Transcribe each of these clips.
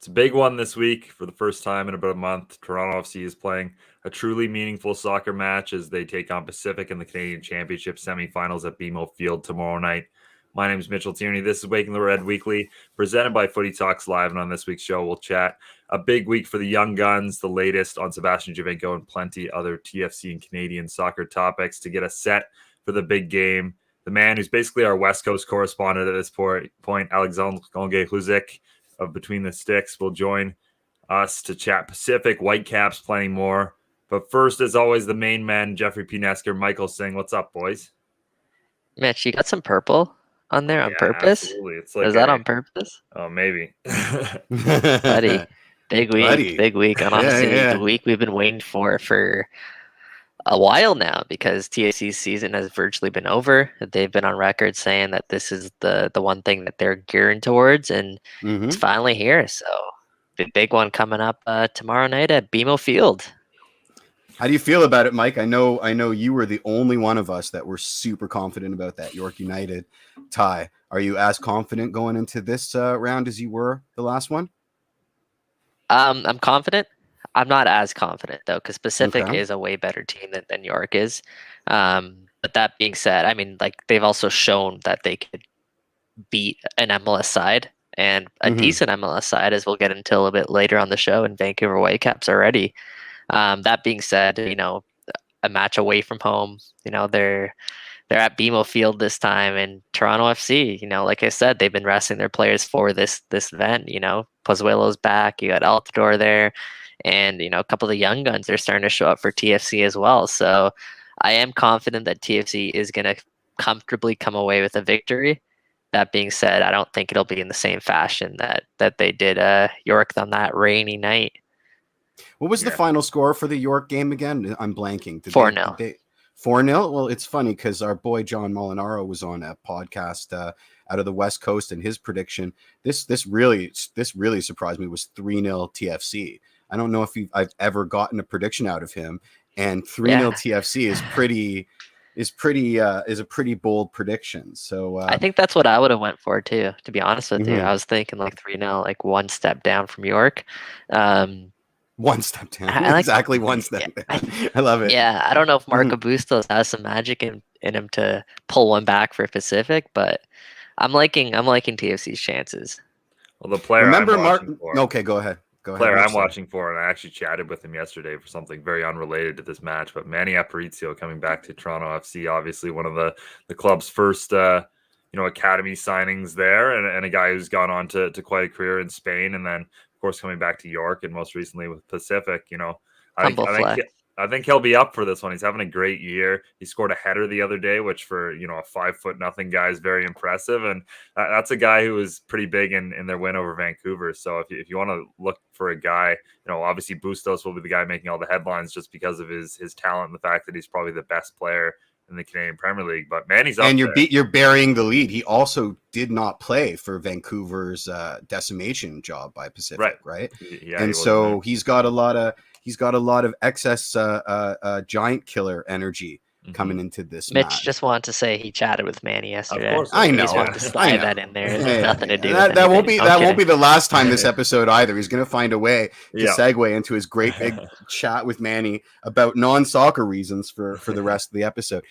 It's a big one this week for the first time in about a month. Toronto FC is playing a truly meaningful soccer match as they take on Pacific in the Canadian Championship semifinals at BMO Field tomorrow night. My name is Mitchell Tierney. This is Waking the Red Weekly, presented by Footy Talks Live. And on this week's show, we'll chat a big week for the Young Guns, the latest on Sebastian Giovinco, and plenty other TFC and Canadian soccer topics to get us set for the big game. The man who's basically our West Coast correspondent at this point, Alexandre Gangué-Ruzic of Between the Sticks, will join us to chat Pacific, Whitecaps, plenty more. But first, as always, the main man, Jeffrey P. Nesker, Michael Singh. What's up, boys? Mitch, you got some purple on there on purpose? Absolutely. It's like Is that on purpose? Oh, maybe. Buddy, big week, big week. And honestly, the week we've been waiting for a while now, because TFC's season has virtually been over. They've been on record saying that this is the one thing that they're gearing towards, and it's finally here. So the big one coming up tomorrow night at BMO Field. How do you feel about it, Mike? I know you were the only one of us that were super confident about that York United tie. Are you as confident going into this round as you were the last one? I'm confident. I'm not as confident, though, because Pacific is a way better team than York is. But that being said, I mean, like, they've also shown that they could beat an MLS side, and a decent MLS side, as we'll get into a little bit later on the show, in Vancouver Whitecaps already. That being said, a match away from home, they're at BMO Field this time, and Toronto FC, like I said, they've been resting their players for this event. Pozuelo's back, you got Altidore there, and a couple of the young guns are starting to show up for TFC as well. So I am confident that TFC is going to comfortably come away with a victory. That being said, I don't think it'll be in the same fashion that they did York on that rainy night. What was the final score for the York game again? I'm blanking. 4-0. 4-0? Well, it's funny because our boy John Molinaro was on a podcast out of the West Coast, and his prediction, this really surprised me, was 3-0 TFC. I don't know if I've ever gotten a prediction out of him, and 3-0 TFC is a pretty bold prediction. So I think that's what I would have went for too, to be honest with you. I was thinking like 3-0, like one step down from York. One step down. Exactly one step down. I love it. Yeah, I don't know if Marco Bustos has some magic in him to pull one back for Pacific, but I'm liking TFC's chances. Well, the player Okay, go ahead. I'm watching for, and I actually chatted with him yesterday for something very unrelated to this match, but Manny Aparicio coming back to Toronto FC, obviously one of the club's first academy signings there, and a guy who's gone on to quite a career in Spain, and then of course coming back to York, and most recently with Pacific. I think he'll be up for this one. He's having a great year. He scored a header the other day, which for a 5'0" guy is very impressive. And that's a guy who was pretty big in their win over Vancouver. So if you want to look for a guy, obviously Bustos will be the guy making all the headlines just because of his talent and the fact that he's probably the best player in the Canadian Premier League. But Manny's up. And you're burying the lead. He also did not play for Vancouver's decimation job by Pacific, right? Yeah, and so he's got a lot of excess giant killer energy coming into this Mitch match. just wanted to say he chatted with Manny yesterday. Of course, I know. He just wanted to slide that in there. It has nothing to do with that. Won't be the last time Okay. this episode either. He's going to find a way to segue into his great big chat with Manny about non-soccer reasons for the rest of the episode.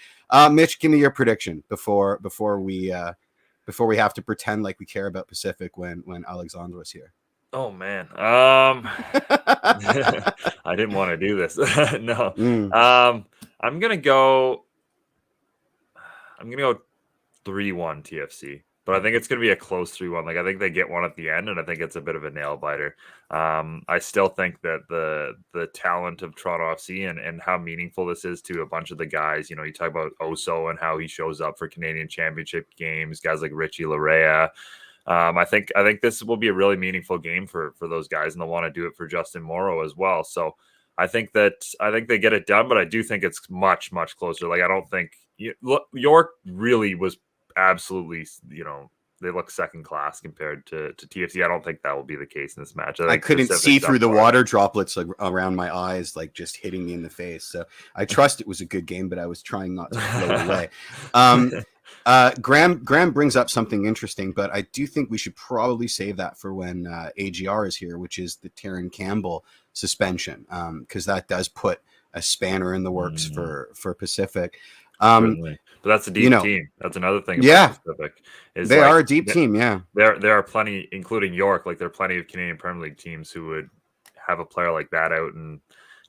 Mitch, give me your prediction before we have to pretend like we care about Pacific when Alexandre was here. Oh man, I didn't want to do this. No, I'm gonna go 3-1 TFC, but I think it's gonna be a close 3-1. Like, I think they get one at the end, and I think it's a bit of a nail biter. I still think that the talent of Toronto FC and how meaningful this is to a bunch of the guys. You talk about Oso and how he shows up for Canadian Championship games. Guys like Richie Larea. I think this will be a really meaningful game for those guys, and they'll want to do it for Justin Morrow as well. So I think they get it done, but I do think it's much, much closer. Like, I don't think York really was absolutely, they look second class compared to TFC. I don't think that will be the case in this match. I couldn't see through the water droplets around my eyes, like just hitting me in the face. So I trust it was a good game, but I was trying not to float away. Graham brings up something interesting, but I do think we should probably save that for when AGR is here, which is the Taran Campbell suspension, because that does put a spanner in the works for Pacific. Certainly. But that's a deep team. That's another thing about Pacific. They are a deep team, yeah. There are plenty, including York, like there are plenty of Canadian Premier League teams who would have a player like that out and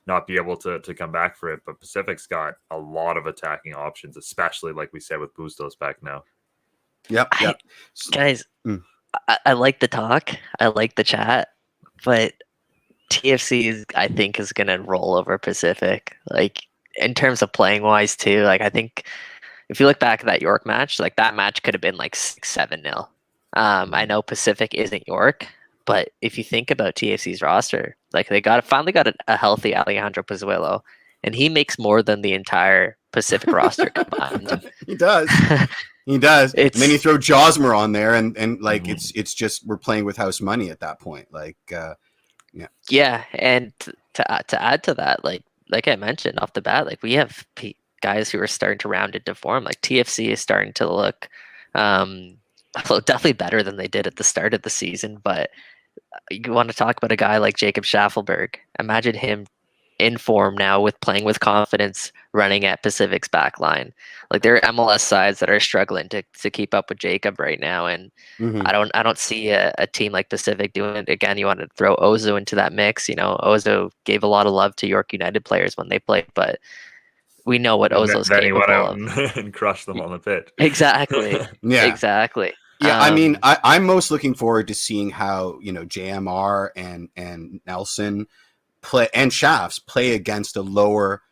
not be able to come back for it. But Pacific's got a lot of attacking options, especially like we said with Bustos back now. Yep. Guys, I like the talk. I like the chat, but TFC I think is gonna roll over Pacific. Like in terms of playing wise too. Like I think if you look back at that York match, like that match could have been like 6-7-0. I know Pacific isn't York, but if you think about TFC's roster, like they finally got a healthy Alejandro Pozuelo, and he makes more than the entire Pacific roster combined. He does. He does. And then you throw Josmer on there, and like it's just we're playing with house money at that point. Like, yeah. And to add to that, like I mentioned off the bat, like we have guys who are starting to round into form. Like TFC is starting to look definitely better than they did at the start of the season. But you want to talk about a guy like Jacob Schaffelberg. Imagine him in form now with playing with confidence, running at Pacific's back line. Like there are MLS sides that are struggling to keep up with Jacob right now. And I don't see a team like Pacific doing it. Again, you want to throw Ozo into that mix. You know, Ozo gave a lot of love to York United players when they played, but we know what Ozo's capable he went out of. and crushed them on the pitch. Exactly. Yeah. Exactly. Yeah, I mean, I'm most looking forward to seeing how, JMR and Nelson and Shafts play against a lower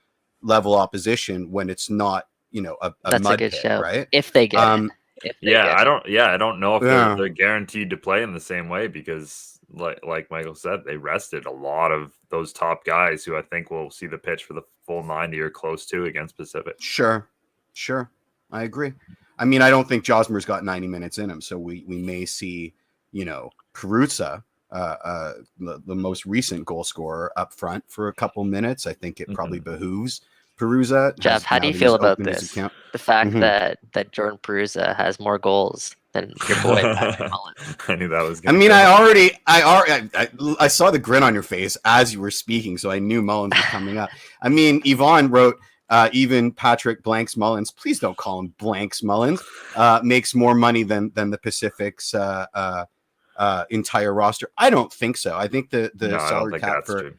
level opposition when it's not, That's mud a good pit, show. right? If they get it. I don't know if they're guaranteed to play in the same way because like Michael said, they rested a lot of those top guys who I think will see the pitch for the full 90 or close to against Pacific. Sure. I agree. I mean, I don't think Josmer's got 90 minutes in him, so we may see, Peruzza, the most recent goal scorer, up front for a couple minutes. I think it probably behooves Peruzza. Jeff, how do you feel about this? The fact that Jordan Peruzza has more goals than your boy Patrick Mullins. I knew that was. I mean, I saw the grin on your face as you were speaking, so I knew Mullins was coming up. I mean, Yvonne wrote. Even Patrick Blanks Mullins, please don't call him Blanks Mullins, makes more money than the Pacific's entire roster. I don't think so. I think the salary cap for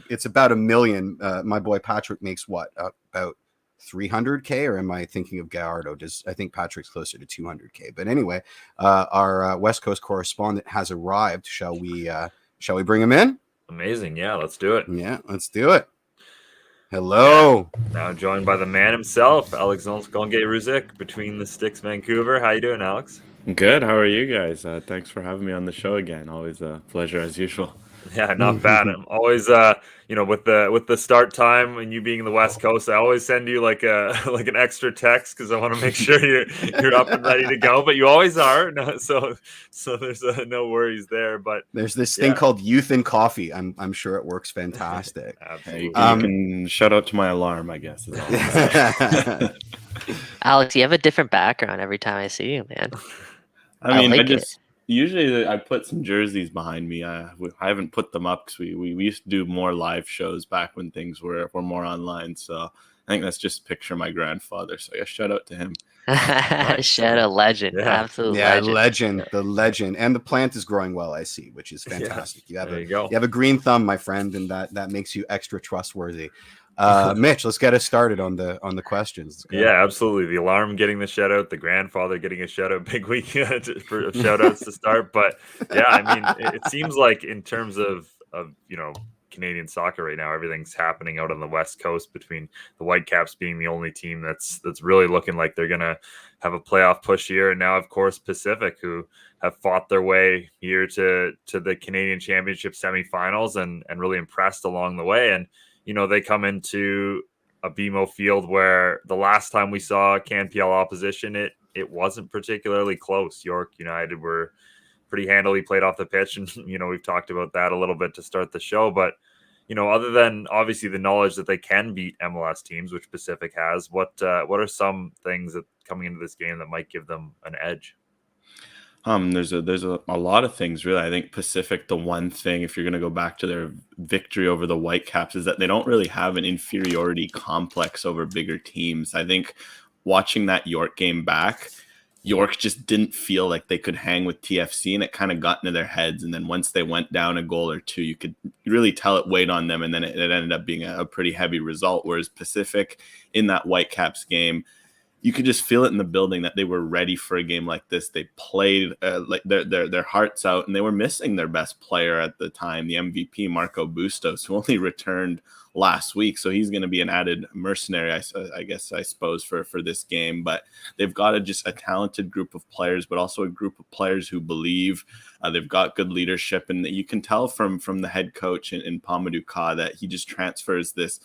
it's about $1 million. My boy Patrick makes what about 300K, or am I thinking of Gallardo? I think Patrick's closer to 200K. But anyway, our West Coast correspondent has arrived. Shall we bring him in? Amazing. Yeah, let's do it. Yeah, let's do it. Hello. Now joined by the man himself, Alexandre Gangué-Ruzic, Between the Sticks, Vancouver. How you doing, Alex? Good. How are you guys? Thanks for having me on the show again. Always a pleasure as usual. Yeah, not bad. I'm always, with the start time and you being in the West Coast, I always send you like an extra text because I want to make sure you're up and ready to go. But you always are, so there's no worries there. But there's this thing called Youth and Coffee. I'm sure it works fantastic. Absolutely. You can shout out to my alarm, I guess. Alex, you have a different background every time I see you, man. I mean, usually I put some jerseys behind me. I haven't put them up because we used to do more live shows back when things were more online. So I think that's just a picture of my grandfather. So yeah, shout out to him. Shout out legend. Yeah. Absolute legend. The legend. And the plant is growing well, I see, which is fantastic. Yeah, you have a green thumb, my friend, and that makes you extra trustworthy. Mitch, let's get us started on the questions. Yeah, absolutely. The alarm getting the shout out, the grandfather getting a shout out, big week for shout outs to start. But yeah, I mean, it seems like in terms of Canadian soccer right now, everything's happening out on the West Coast, between the Whitecaps being the only team that's really looking like they're gonna have a playoff push here, and now of course Pacific, who have fought their way here to the Canadian Championship semifinals and really impressed along the way. And they come into a BMO field where the last time we saw CanPL opposition, it wasn't particularly close. York United were pretty handily played off the pitch, and we've talked about that a little bit to start the show. But other than obviously the knowledge that they can beat MLS teams, which Pacific has, what are some things that coming into this game that might give them an edge? There's a lot of things really. I think Pacific, the one thing, if you're going to go back to their victory over the Whitecaps, is that they don't really have an inferiority complex over bigger teams. I think watching that York game back, York just didn't feel like they could hang with TFC, and it kind of got into their heads. And then once they went down a goal or two, you could really tell it weighed on them, and then it ended up being a pretty heavy result. Whereas Pacific in that Whitecaps game, you could just feel it in the building that they were ready for a game like this. They played like their hearts out, and they were missing their best player at the time, the MVP, Marco Bustos, who only returned last week. So he's going to be an added mercenary, I suppose, for this game. But they've got just a talented group of players, but also a group of players who believe. They've got good leadership, and you can tell from the head coach in Pamadou Ka that he just transfers this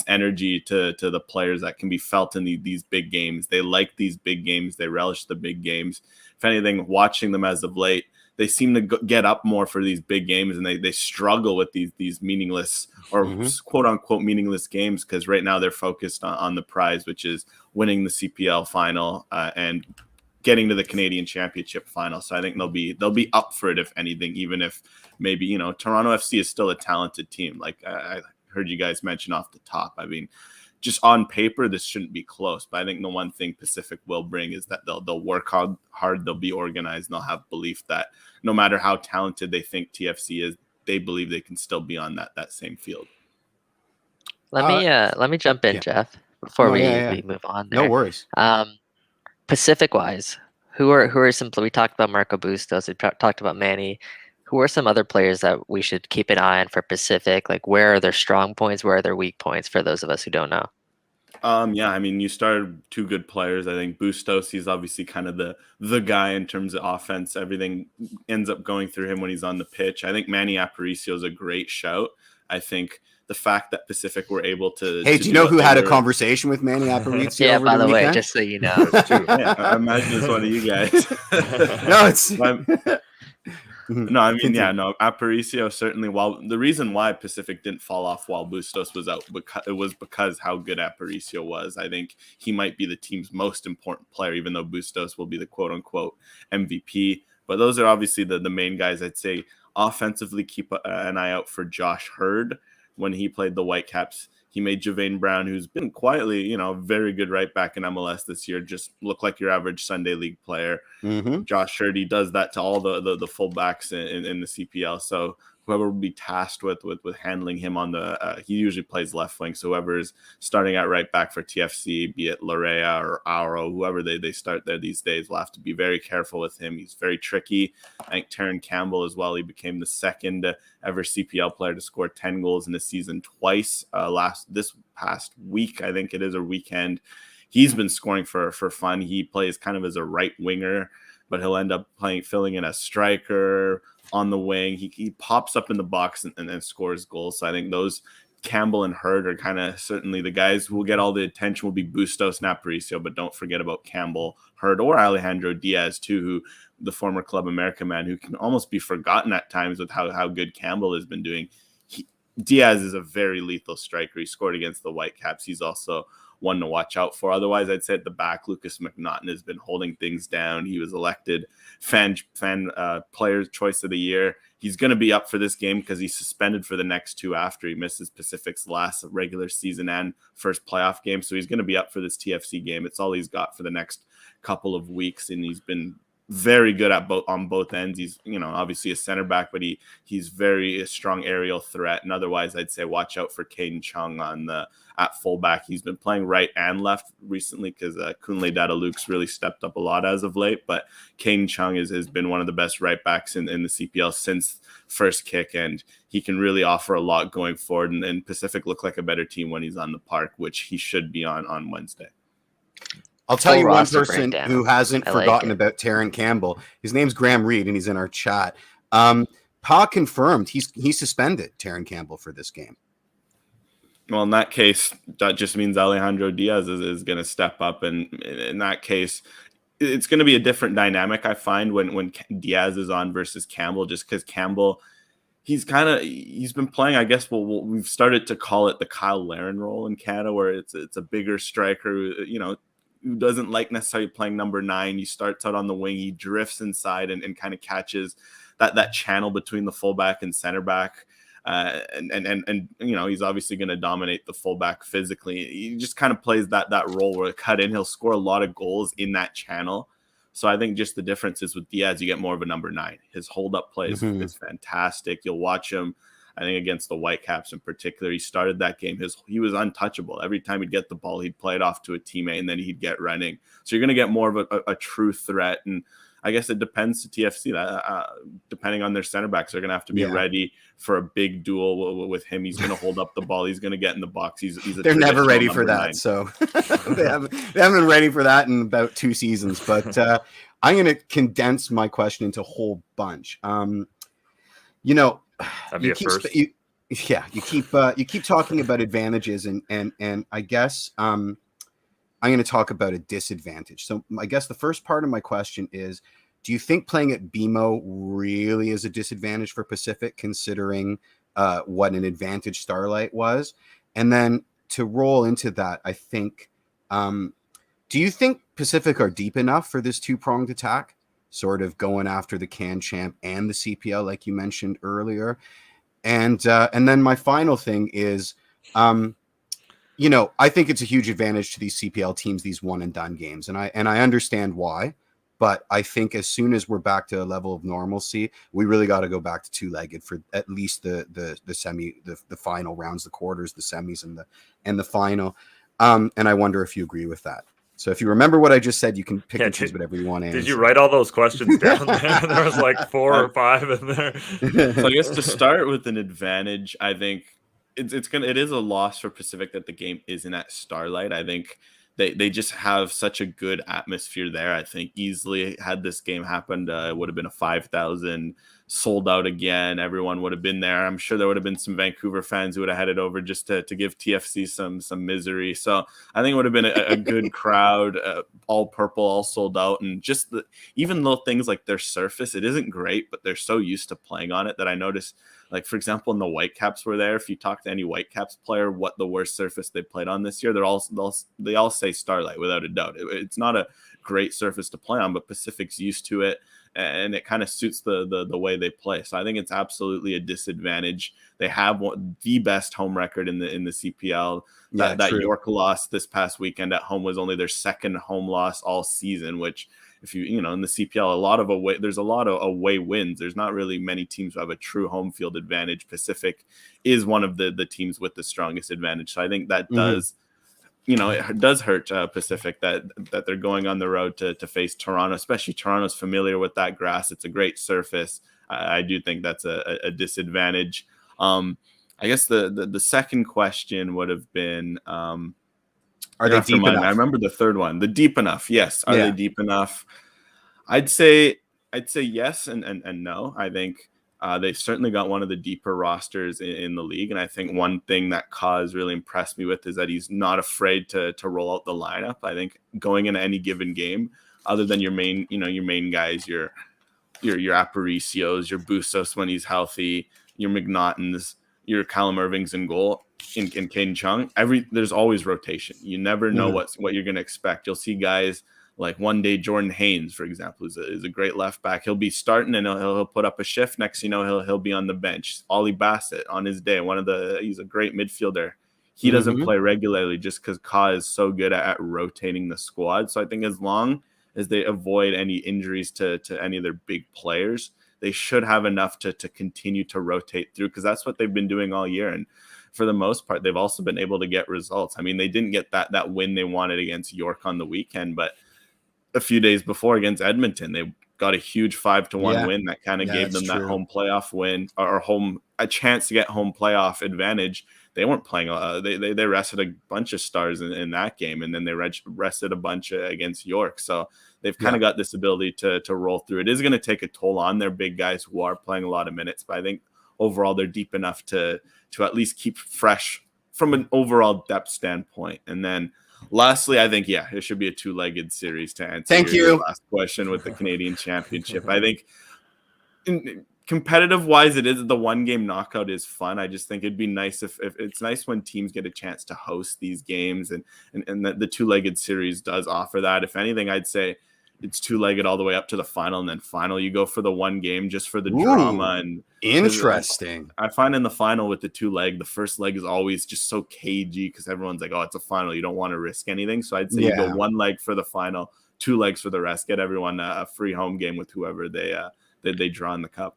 energy to the players that can be felt in these big games. They like these big games. They relish the big games. If anything, watching them as of late, they seem to get up more for these big games, and they struggle with these meaningless or quote unquote meaningless games, because right now they're focused on the prize, which is winning the CPL final and getting to the Canadian Championship final. So I think they'll be up for it, if anything, even if maybe, Toronto FC is still a talented team. Like I heard you guys mention off the top. I mean, just on paper, this shouldn't be close. But I think the one thing Pacific will bring is that they'll work hard, they'll be organized, and they'll have belief that no matter how talented they think TFC is, they believe they can still be on that same field. Let me jump in, Jeff, before we move on there. No worries. Pacific wise, who are some? We talked about Marco Bustos. We talked about Manny. Who are some other players that we should keep an eye on for Pacific? Like, where are their strong points? Where are their weak points for those of us who don't know? Yeah, I mean, you started two good players. I think Bustos, he's obviously kind of the guy in terms of offense. Everything ends up going through him when he's on the pitch. I think Manny Aparicio is a great shout. I think the fact that Pacific were able to... Hey, do you know who had a conversation with Manny Aparicio? Yeah, by the way, just so you know. Yeah, I imagine it's one of you guys. No, it's... No, I mean, Aparicio certainly. While the reason why Pacific didn't fall off while Bustos was out, because how good Aparicio was. I think he might be the team's most important player, even though Bustos will be the quote unquote MVP. But those are obviously the main guys. I'd say offensively, keep an eye out for Josh Hurd. When he played the Whitecaps, he made Javane Brown, who's been quietly, very good right back in MLS this year, just look like your average Sunday League player. Josh Hurd, he does that to all the fullbacks in the CPL. So whoever will be tasked with handling him on he usually plays left wing. So whoever is starting at right back for TFC, be it Larea or Auro, whoever they start there these days, will have to be very careful with him. He's very tricky. I think Taran Campbell as well. He became the second ever CPL player to score 10 goals in a season twice. This past week, I think it is, or weekend, he's been scoring for fun. He plays kind of as a right winger, but he'll end up filling in a striker on the wing. He pops up in the box and then scores goals. So I think those Campbell and Hurd are kind of certainly the guys who will get all the attention. Will be Bustos and Aparicio, but don't forget about Campbell, Hurd, or Alejandro Diaz too, who the former Club America man, who can almost be forgotten at times with how good Campbell has been doing. Diaz is a very lethal striker. He scored against the Whitecaps. He's also one to watch out for. Otherwise, I'd say at the back, Lucas McNaughton has been holding things down. He was elected fan player's choice of the year. He's going to be up for this game because he's suspended for the next two after he misses Pacific's last regular season and first playoff game. So he's going to be up for this TFC game. It's all he's got for the next couple of weeks, and he's been very good on both ends. He's, obviously a center back, but he's very a strong aerial threat. And otherwise, I'd say watch out for Caden Chung at fullback. He's been playing right and left recently because Kunle Dadaluke's really stepped up a lot as of late. But Caden Chung has been one of the best right backs in the CPL since first kick, and he can really offer a lot going forward. And Pacific look like a better team when he's on the park, which he should be on Wednesday. I'll tell you one person who hasn't forgotten about Taran Campbell. His name's Graham Reed, and he's in our chat. Pa confirmed he's suspended Taran Campbell for this game. Well, in that case, that just means Alejandro Diaz is going to step up. And in that case, it's going to be a different dynamic, I find, when Diaz is on versus Campbell, just because Campbell, he's been playing, I guess, we've started to call it the Kyle Larin role in Canada, where it's a bigger striker, who doesn't like necessarily playing number 9. He starts out on the wing, he drifts inside and kind of catches that channel between the fullback and center back. And he's obviously going to dominate the fullback physically. He just kind of plays that role where cut in, he'll score a lot of goals in that channel. So I think just the difference is with Diaz, you get more of a number 9. His hold up play is fantastic. You'll watch him, I think against the Whitecaps in particular, he started that game. He was untouchable. Every time he'd get the ball, he'd play it off to a teammate and then he'd get running. So you're going to get more of a true threat. And I guess it depends to TFC. Depending on their center backs, they're going to have to be ready for a big duel with him. He's going to hold up the ball. He's going to get in the box. They're never ready for that. 9. So they haven't been ready for that in about 2 seasons. But I'm going to condense my question into a whole bunch. You keep talking about advantages and I guess I'm going to talk about a disadvantage. So I guess the first part of my question is, do you think playing at BMO really is a disadvantage for Pacific, considering what an advantage Starlight was? And then to roll into that, I think, do you think Pacific are deep enough for this 2-pronged attack, sort of going after the CAN champ and the CPL, like you mentioned earlier? And then my final thing is, I think it's a huge advantage to these CPL teams, these one and done games. And I understand why, but I think as soon as we're back to a level of normalcy, we really got to go back to 2-legged for at least the final rounds, the quarters, the semis and the final. And I wonder if you agree with that. So if you remember what I just said, you can pick and choose whatever you want to answer. Did you write all those questions down there? There was like 4 or 5 in there. So I guess to start with an advantage, I think it is a loss for Pacific that the game isn't at Starlight. I think they just have such a good atmosphere there. I think easily had this game happened, it would have been a 5,000 sold out again. Everyone would have been there. I'm sure there would have been some Vancouver fans who would have headed over just to give TFC some misery. So I think it would have been a good crowd, all purple, all sold out. And just even though things like their surface, it isn't great, but they're so used to playing on it that I noticed, like, for example, when the Whitecaps were there, if you talk to any Whitecaps player, what the worst surface they played on this year, they all say Starlight without a doubt. It's not a great surface to play on, but Pacific's used to it, and it kind of suits the way they play. So I think it's absolutely a disadvantage. They have the best home record in the CPL. That York loss this past weekend at home was only their second home loss all season, which, if in the CPL, there's a lot of away wins. There's not really many teams who have a true home field advantage. Pacific is one of the teams with the strongest advantage. So I think that does, it does hurt Pacific that they're going on the road to face Toronto, especially Toronto's familiar with that grass. It's a great surface. I do think that's a disadvantage. I guess the second question would have been, are they deep enough? I remember the third one. The deep enough. Yes. Are they deep enough? I'd say yes and no. I think they've certainly got one of the deeper rosters in the league. And I think one thing that Kaz really impressed me with is that he's not afraid to roll out the lineup. I think going into any given game, other than your main guys, your Aparicios, your Bustos when he's healthy, your McNaughtons, your Callum Irving's in goal, in Caden Chung, there's always rotation. You never know what you're going to expect. You'll see guys like one day Jordan Haynes, for example, is a great left back. He'll be starting and he'll put up a shift. Next, he'll be on the bench. Ollie Bassett on his day, he's a great midfielder. He doesn't play regularly just because Ka is so good at rotating the squad. So I think as long as they avoid any injuries to any of their big players, they should have enough to continue to rotate through, because that's what they've been doing all year. And for the most part, they've also been able to get results. I mean, they didn't get that win they wanted against York on the weekend, but a few days before against Edmonton, they got a huge 5-1 win that kind of gave them that home playoff win, or a chance to get home playoff advantage. They weren't playing. They rested a bunch of stars in that game, and then they rested a bunch against York. So they've kind of got this ability to roll through. It is going to take a toll on their big guys who are playing a lot of minutes, but I think overall they're deep enough to at least keep fresh from an overall depth standpoint. And then lastly, I think, it should be a 2-legged series to answer your last question with the Canadian Championship. I think competitive wise, it is the 1-game knockout is fun. I just think it'd be nice if it's nice when teams get a chance to host these games, and the 2-legged series does offer that. If anything, I'd say it's 2-legged all the way up to the final, and then final you go for the 1 game just for the drama. And interesting. I find in the final with the 2-leg, the first leg is always just so cagey because everyone's like, oh, it's a final, you don't want to risk anything. So I'd say you go 1 leg for the final, 2 legs for the rest. Get everyone a free home game with whoever they draw in the cup.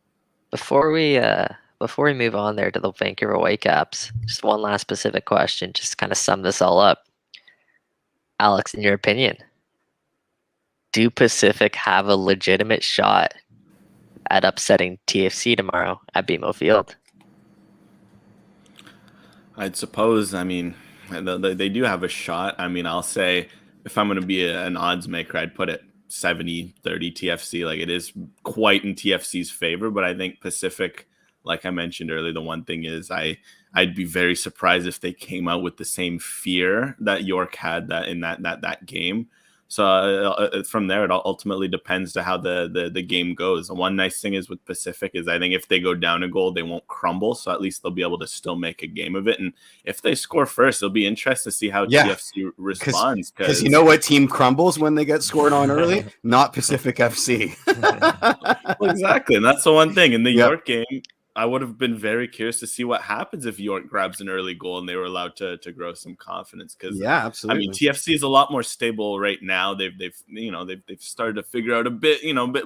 Before we move on there to the Vancouver Whitecaps, just one last specific question, just kind of sum this all up. Alex, in your opinion, do Pacific have a legitimate shot at upsetting TFC tomorrow at BMO Field? I'd suppose. I mean, they do have a shot. I mean, I'll say if I'm going to be an odds maker, I'd put it 70-30 TFC. Like, it is quite in TFC's favor, but I think Pacific, like I mentioned earlier, the one thing is I'd be very surprised if they came out with the same fear that York had in that game. So from there, it ultimately depends to how the game goes. And one nice thing is with Pacific is I think if they go down a goal, they won't crumble. So at least they'll be able to still make a game of it. And if they score first, it'll be interesting to see how TFC responds. Because you know what team crumbles when they get scored on early? Not Pacific FC. Well, exactly. And that's the one thing. In the York game, I would have been very curious to see what happens if York grabs an early goal and they were allowed to grow some confidence. Because absolutely. I mean, TFC is a lot more stable right now. They've started to figure out a bit,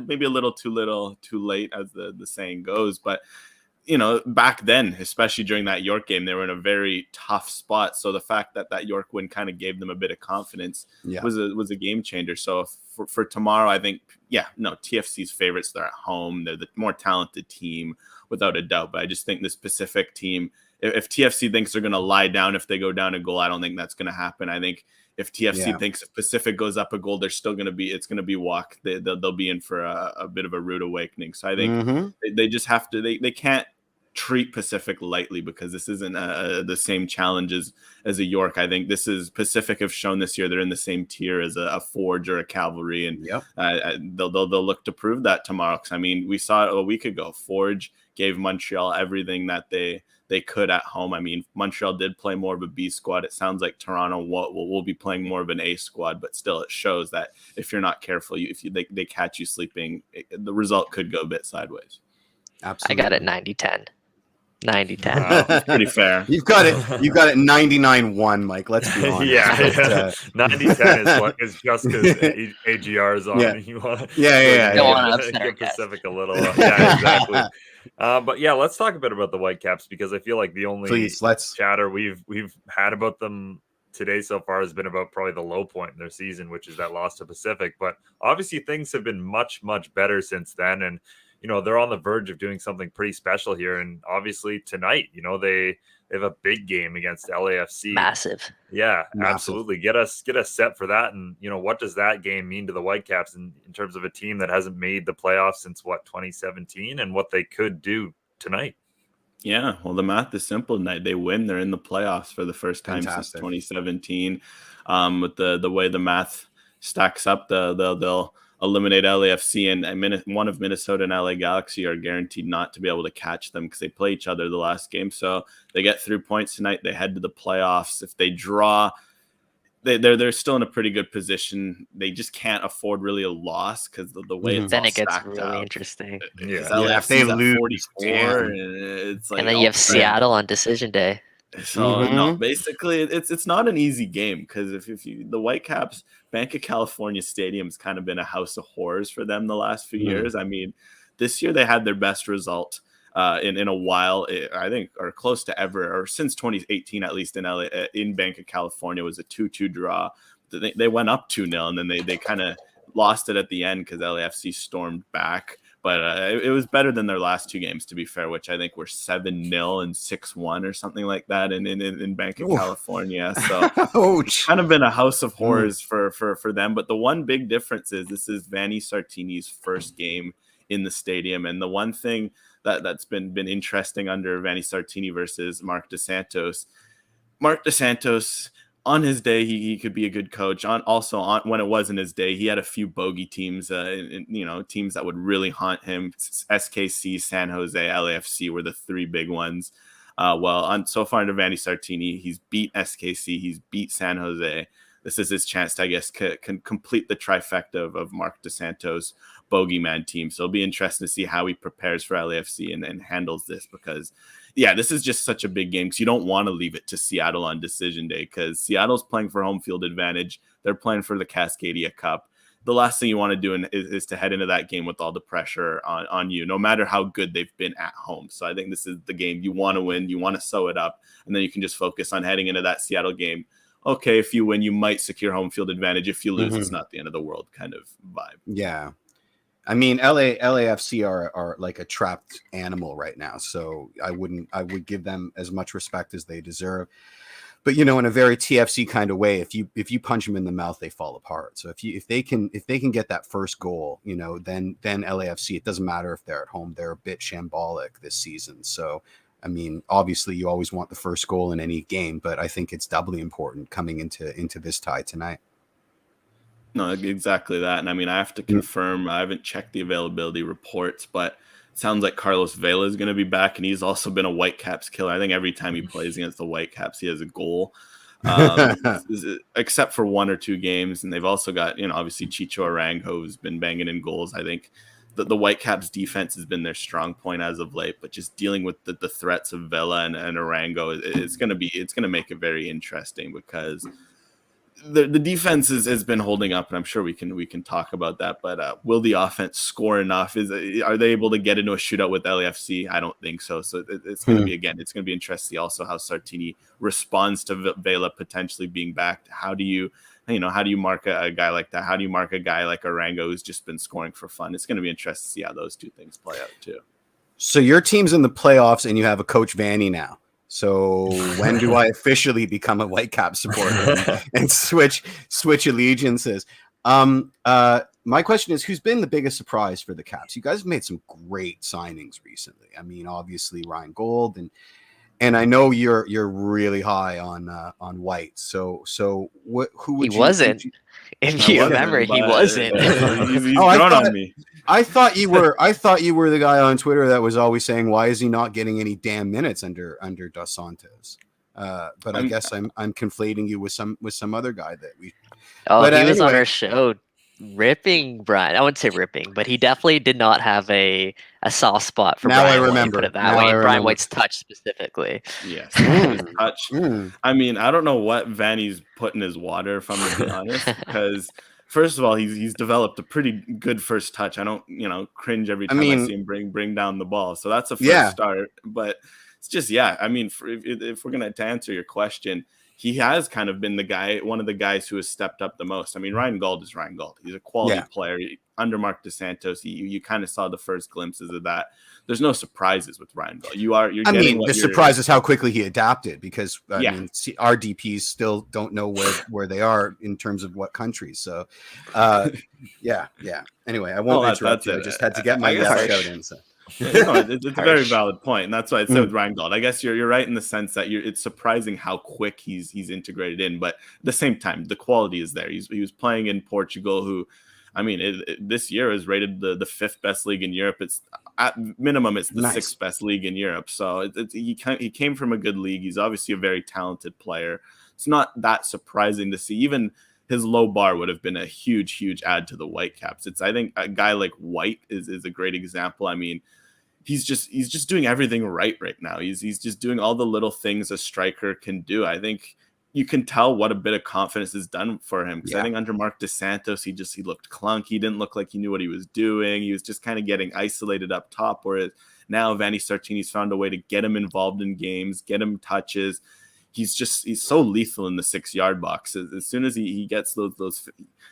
maybe a little too late, as the saying goes. But back then, especially during that York game, they were in a very tough spot. So the fact that York win kind of gave them a bit of confidence was a game changer. So for tomorrow, I think, TFC's favorites. They're at home. They're the more talented team, without a doubt. But I just think this Pacific team, if TFC thinks they're going to lie down if they go down a goal, I don't think that's going to happen. I think if TFC thinks if Pacific goes up a goal, they're still going to be, it's going to be walk. They'll be in for a bit of a rude awakening. So I think they just have to, they can't treat Pacific lightly, because this isn't the same challenges as a York. I think this is Pacific have shown this year they're in the same tier as a Forge or a Cavalry, and they'll look to prove that tomorrow. Because I mean, we saw it a week ago. Forge gave Montreal everything that they could at home. I mean, Montreal did play more of a B squad. It sounds like Toronto will be playing more of an A squad, but still, it shows that if you're not careful, they catch you sleeping, the result could go a bit sideways. Absolutely. I got it 90-10. 90-10. Wow, pretty fair. You've got it 99-1, Mike. Let's be honest. 90-10 is just because AGR is on. You want to give Pacific a little. Exactly. But let's talk a bit about the Whitecaps, because I feel like the only chatter we've had about them today so far has been about probably the low point in their season, which is that loss to Pacific. But obviously things have been much, much better since then, and they're on the verge of doing something pretty special here. And obviously tonight, they have a big game against LAFC. Massive. Yeah, absolutely. Get us set for that. And, what does that game mean to the Whitecaps in terms of a team that hasn't made the playoffs since 2017, and what they could do tonight? Yeah, well, the math is simple tonight. They win. They're in the playoffs for the first time since 2017. With the way the math stacks up, they'll eliminate LAFC, and one of Minnesota and LA Galaxy are guaranteed not to be able to catch them because they play each other the last game. So they get 3 points tonight. They head to the playoffs. If they draw, they're still in a pretty good position. They just can't afford really a loss because the way it's then all it gets stacked really up. interesting. If they lose 44, it's like, and then you have Seattle on decision day. So no, basically it's not an easy game, because if the Whitecaps, Bank of California Stadium's kind of been a house of horrors for them the last few years. I mean, this year they had their best result in a while, I think, or close to ever, or since 2018 at least, in LA, in Bank of California. Was a 2-2 draw. They went up 2-0, and then they kind of lost it at the end because LAFC stormed back. But it was better than their last 2 games, to be fair, which I think were 7-0 and 6-1 or something like that in Bank of California. So it's kind of been a house of horrors for them. But the one big difference is this is Vanni Sartini's first game in the stadium. And the one thing that's been interesting under Vanni Sartini versus Mark DeSantos, on his day, he could be a good coach. On when it wasn't his day, he had a few bogey teams, teams that would really haunt him. SKC, San Jose, LAFC were the three big ones. So far under Vanni Sartini, he's beat SKC, he's beat San Jose. This is his chance to, I guess, can complete the trifecta of Mark DeSantos' bogeyman team. So it'll be interesting to see how he prepares for LAFC and handles this, because, yeah, this is just such a big game, because you don't want to leave it to Seattle on decision day, because Seattle's playing for home field advantage. They're playing for the Cascadia Cup. The last thing you want to do is to head into that game with all the pressure on you, no matter how good they've been at home. So I think this is the game you want to win. You want to sew it up, and then you can just focus on heading into that Seattle game. Okay, if you win, you might secure home field advantage. If you lose, it's not the end of the world kind of vibe. Yeah. I mean, LAFC are like a trapped animal right now. So I would give them as much respect as they deserve. But, in a very TFC kind of way, if you punch them in the mouth, they fall apart. So if they can get that first goal, then LAFC, it doesn't matter if they're at home, they're a bit shambolic this season. So, I mean, obviously you always want the first goal in any game, but I think it's doubly important coming into this tie tonight. No, exactly that. And I mean, I have to confirm, I haven't checked the availability reports, but it sounds like Carlos Vela is going to be back, and he's also been a Whitecaps killer. I think every time he plays against the Whitecaps, he has a goal, except for one or two games. And they've also got, obviously Chicho Arango, who's been banging in goals. I think the Whitecaps defense has been their strong point as of late, but just dealing with the threats of Vela and Arango, it's going to make it very interesting, because the defense has been holding up, and I'm sure we can talk about that. But will the offense score enough? Are they able to get into a shootout with LAFC? I don't think so. So it's going to be, again, it's going to be interesting to see also how Sartini responds to Vela potentially being back. How do you mark a guy like that? How do you mark a guy like Arango, who's just been scoring for fun? It's going to be interesting to see how those two things play out too. So your team's in the playoffs, and you have a Coach Vanni now. So when do I officially become a Whitecap supporter and switch allegiances? My question is, who's been the biggest surprise for the Caps? You guys have made some great signings recently. I mean, obviously Ryan Gold, and I know you're really high on White. So who would he wasn't? If you remember, he wasn't. He's grown on me. I thought you were the guy on Twitter that was always saying, why is he not getting any damn minutes under Dos Santos? But I guess I'm conflating you with some other guy that we. Oh, but, he was on our show ripping Brian. I wouldn't say ripping, but he definitely did not have a soft spot for now Brian. I remember. Put it that way. Brian White's touch specifically. Yes, his touch. I mean, I don't know what Vanni's put in his water, if I'm going to be honest, because first of all, he's developed a pretty good first touch. I don't, cringe every time I see him bring down the ball. So that's a first start. But it's just, I mean, if we're going to answer your question, he has kind of been one of the guys who has stepped up the most. I mean, Ryan Gauld is Ryan Gauld. He's a quality player. Under Mark DeSantos, you kind of saw the first glimpses of that. There's no surprises with Ryan Gauld. The surprise is how quickly he adapted, because I mean, our DPs still don't know where they are in terms of what countries. So, Anyway, I won't interrupt you. I just had to get my shout in. So. It's a very valid point, and that's why I said with Ryan Gauld. I guess you're right in the sense that it's surprising how quick he's integrated in, but at the same time, the quality is there. He was playing in Portugal, who, I mean, this year is rated the fifth best league in Europe. It's at minimum, it's the sixth best league in Europe. So he came from a good league. He's obviously a very talented player. It's not that surprising to see. Even his low bar would have been a huge add to the Whitecaps. I think a guy like White is a great example. I mean, he's just doing everything right now. He's just doing all the little things a striker can do. I think you can tell what a bit of confidence has done for him. Because I think under Mark DeSantos, he looked clunky. He didn't look like he knew what he was doing. He was just kind of getting isolated up top. Whereas now Vanni Sartini's found a way to get him involved in games, get him touches. He's so lethal in the 6-yard box. As soon as he gets those,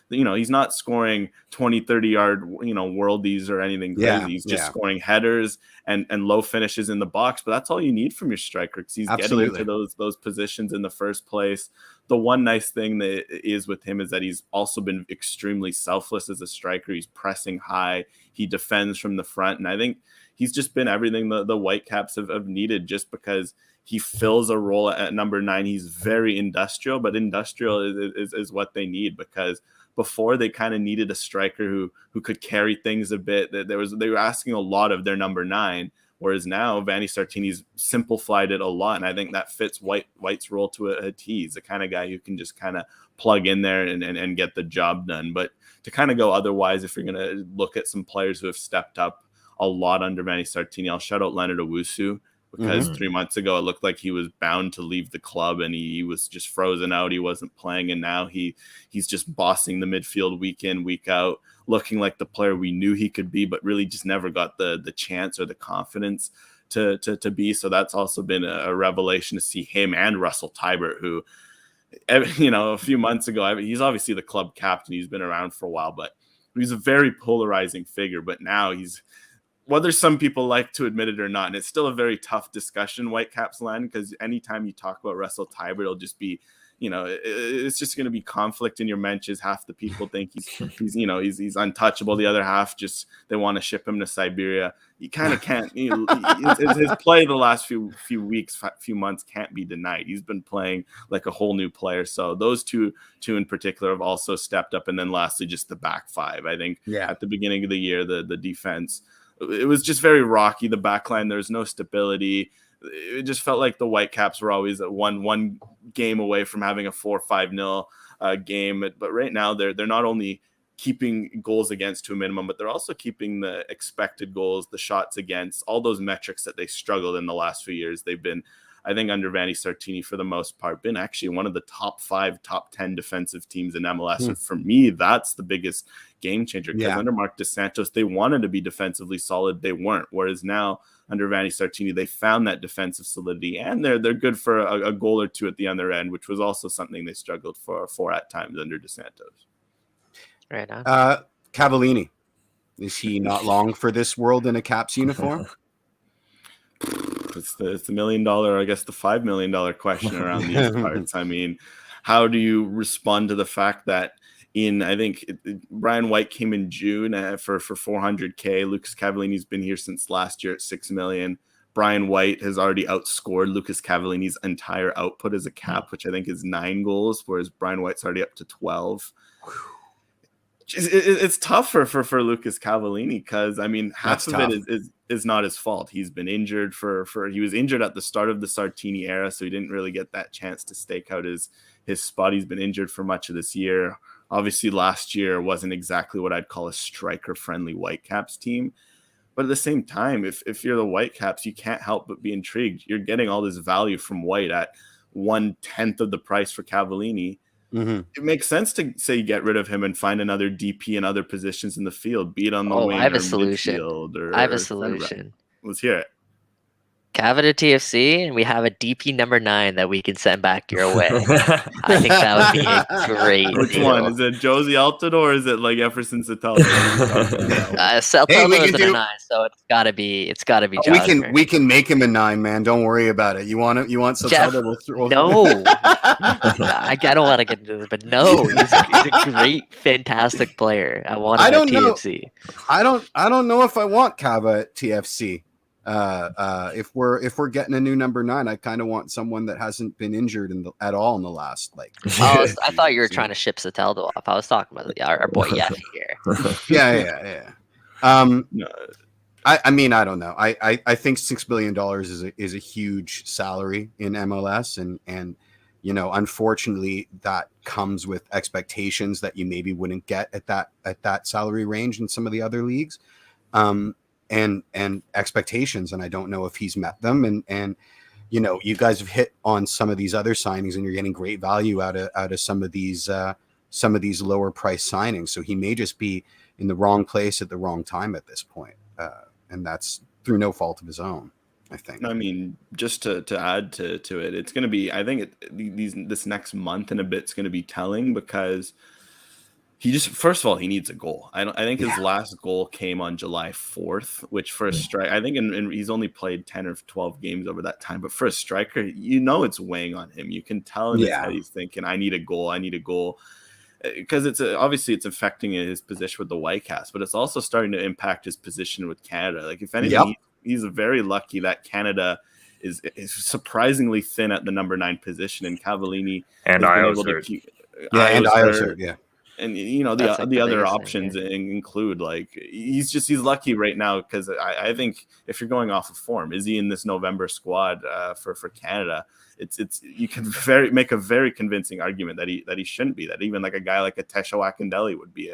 he's not scoring 20, 30-yard, worldies or anything crazy. He's just scoring headers and low finishes in the box. But that's all you need from your striker, because he's getting into those positions in the first place. The one nice thing that is with him is that he's also been extremely selfless as a striker. He's pressing high. He defends from the front. And I think he's just been everything the Whitecaps have needed, just because He fills a role at number 9. He's very industrial, but industrial is what they need, because before they kind of needed a striker who could carry things a bit. They were asking a lot of their number 9, whereas now Vanni Sartini's simplified it a lot, and I think that fits White's role to a T. He's the kind of guy who can just kind of plug in there and get the job done. But to kind of go otherwise, if you're going to look at some players who have stepped up a lot under Vanni Sartini, I'll shout out Leonard Owusu, because 3 months ago it looked like he was bound to leave the club, and he was just frozen out. He wasn't playing, and now he's just bossing the midfield week in, week out, looking like the player we knew he could be, but really just never got the chance or the confidence to be. So that's also been a revelation to see him and Russell Tiber, who, you know, a few months ago, he's obviously the club captain. He's been around for a while, but he's a very polarizing figure. But now whether some people like to admit it or not, and it's still a very tough discussion, Whitecaps land, because anytime you talk about Russell Tiber, it'll just be, you know, it's just going to be conflict in your benches. Half the people think he's untouchable. The other half just, they want to ship him to Siberia. You kind of can't, you know, his play the last few weeks, few months can't be denied. He's been playing like a whole new player. So those two in particular have also stepped up. And then lastly, just the back 5. I think at the beginning of the year, the defense, it was just very rocky. The back line, there's no stability. It just felt like the Whitecaps were always at one game away from having a 4-5-0 game. But right now, they're not only keeping goals against to a minimum, but they're also keeping the expected goals, the shots against, all those metrics that they struggled in the last few years. They've been, I think, under Vanni Sartini for the most part, been actually one of the top 5, top 10 defensive teams in MLS. And for me, that's the biggest game changer, because under Mark DeSantos, they wanted to be defensively solid. They weren't. Whereas now under Vanni Sartini, they found that defensive solidity, and they're good for a goal or two at the other end, which was also something they struggled for at times under DeSantos. Right on. Cavallini, is he not long for this world in a Caps uniform? It's the $1 million, I guess the $5 million question around these parts. I mean, how do you respond to the fact that I think Brian White came in June for $400K. Lucas Cavallini's been here since last year at $6 million. Brian White has already outscored Lucas Cavallini's entire output as a Cap, which I think is 9 goals, whereas Brian White's already up to 12. It's tougher for Lucas Cavallini, because I mean, half of it is not his fault. He's been injured he was injured at the start of the Sartini era, so he didn't really get that chance to stake out his spot. He's been injured for much of this year. Obviously, last year wasn't exactly what I'd call a striker-friendly Whitecaps team. But at the same time, if you're the Whitecaps, you can't help but be intrigued. You're getting all this value from White at 1/10 of the price for Cavallini. It makes sense to say get rid of him and find another DP in other positions in the field, be it on the wing. I have a solution. I have a solution. Let's hear it. Cava to TFC, and we have a DP number 9 that we can send back your way. I think that would be a great Which deal. one? Is it Josie Altidore, or is it like Jefferson Soteldo? Soteldo is a 9, so it's gotta be Josh. We can make him a 9, man. Don't worry about it. You want Soteldo? No. I don't want to get into this, but no, he's a great, fantastic player. I want him at TFC. I don't know if I want Cava at TFC. If we're getting a new number 9, I kind of want someone that hasn't been injured at all in the last I thought you were trying to ship Soteldo off. I was talking about our boy Yeffy here. Yeah. I mean, I don't know. I think $6 billion is a huge salary in MLS, and you know, unfortunately, that comes with expectations that you maybe wouldn't get at that salary range in some of the other leagues. And expectations, and I don't know if he's met them. And you know, you guys have hit on some of these other signings, and you're getting great value out of some of these lower price signings. So he may just be in the wrong place at the wrong time at this point, and that's through no fault of his own, I think. I mean, just to add to it, it's going to be, I think this next month and a bit is going to be telling, because first of all, he needs a goal. I think his last goal came on July 4th, which for a strike, I think, and he's only played 10 or 12 games over that time. But for a striker, you know, it's weighing on him. You can tell in his head he's thinking, I need a goal. Because obviously it's affecting his position with the Whitecaps, but it's also starting to impact his position with Canada. Like, if anything, he's very lucky that Canada is surprisingly thin at the number 9 position, and Cavallini and Io's hurt. And the other options include, like, he's lucky right now, because I think if you're going off of form, is he in this November squad for Canada? You can make a very convincing argument that he shouldn't be. That even like a guy like a Tesho Akindele would be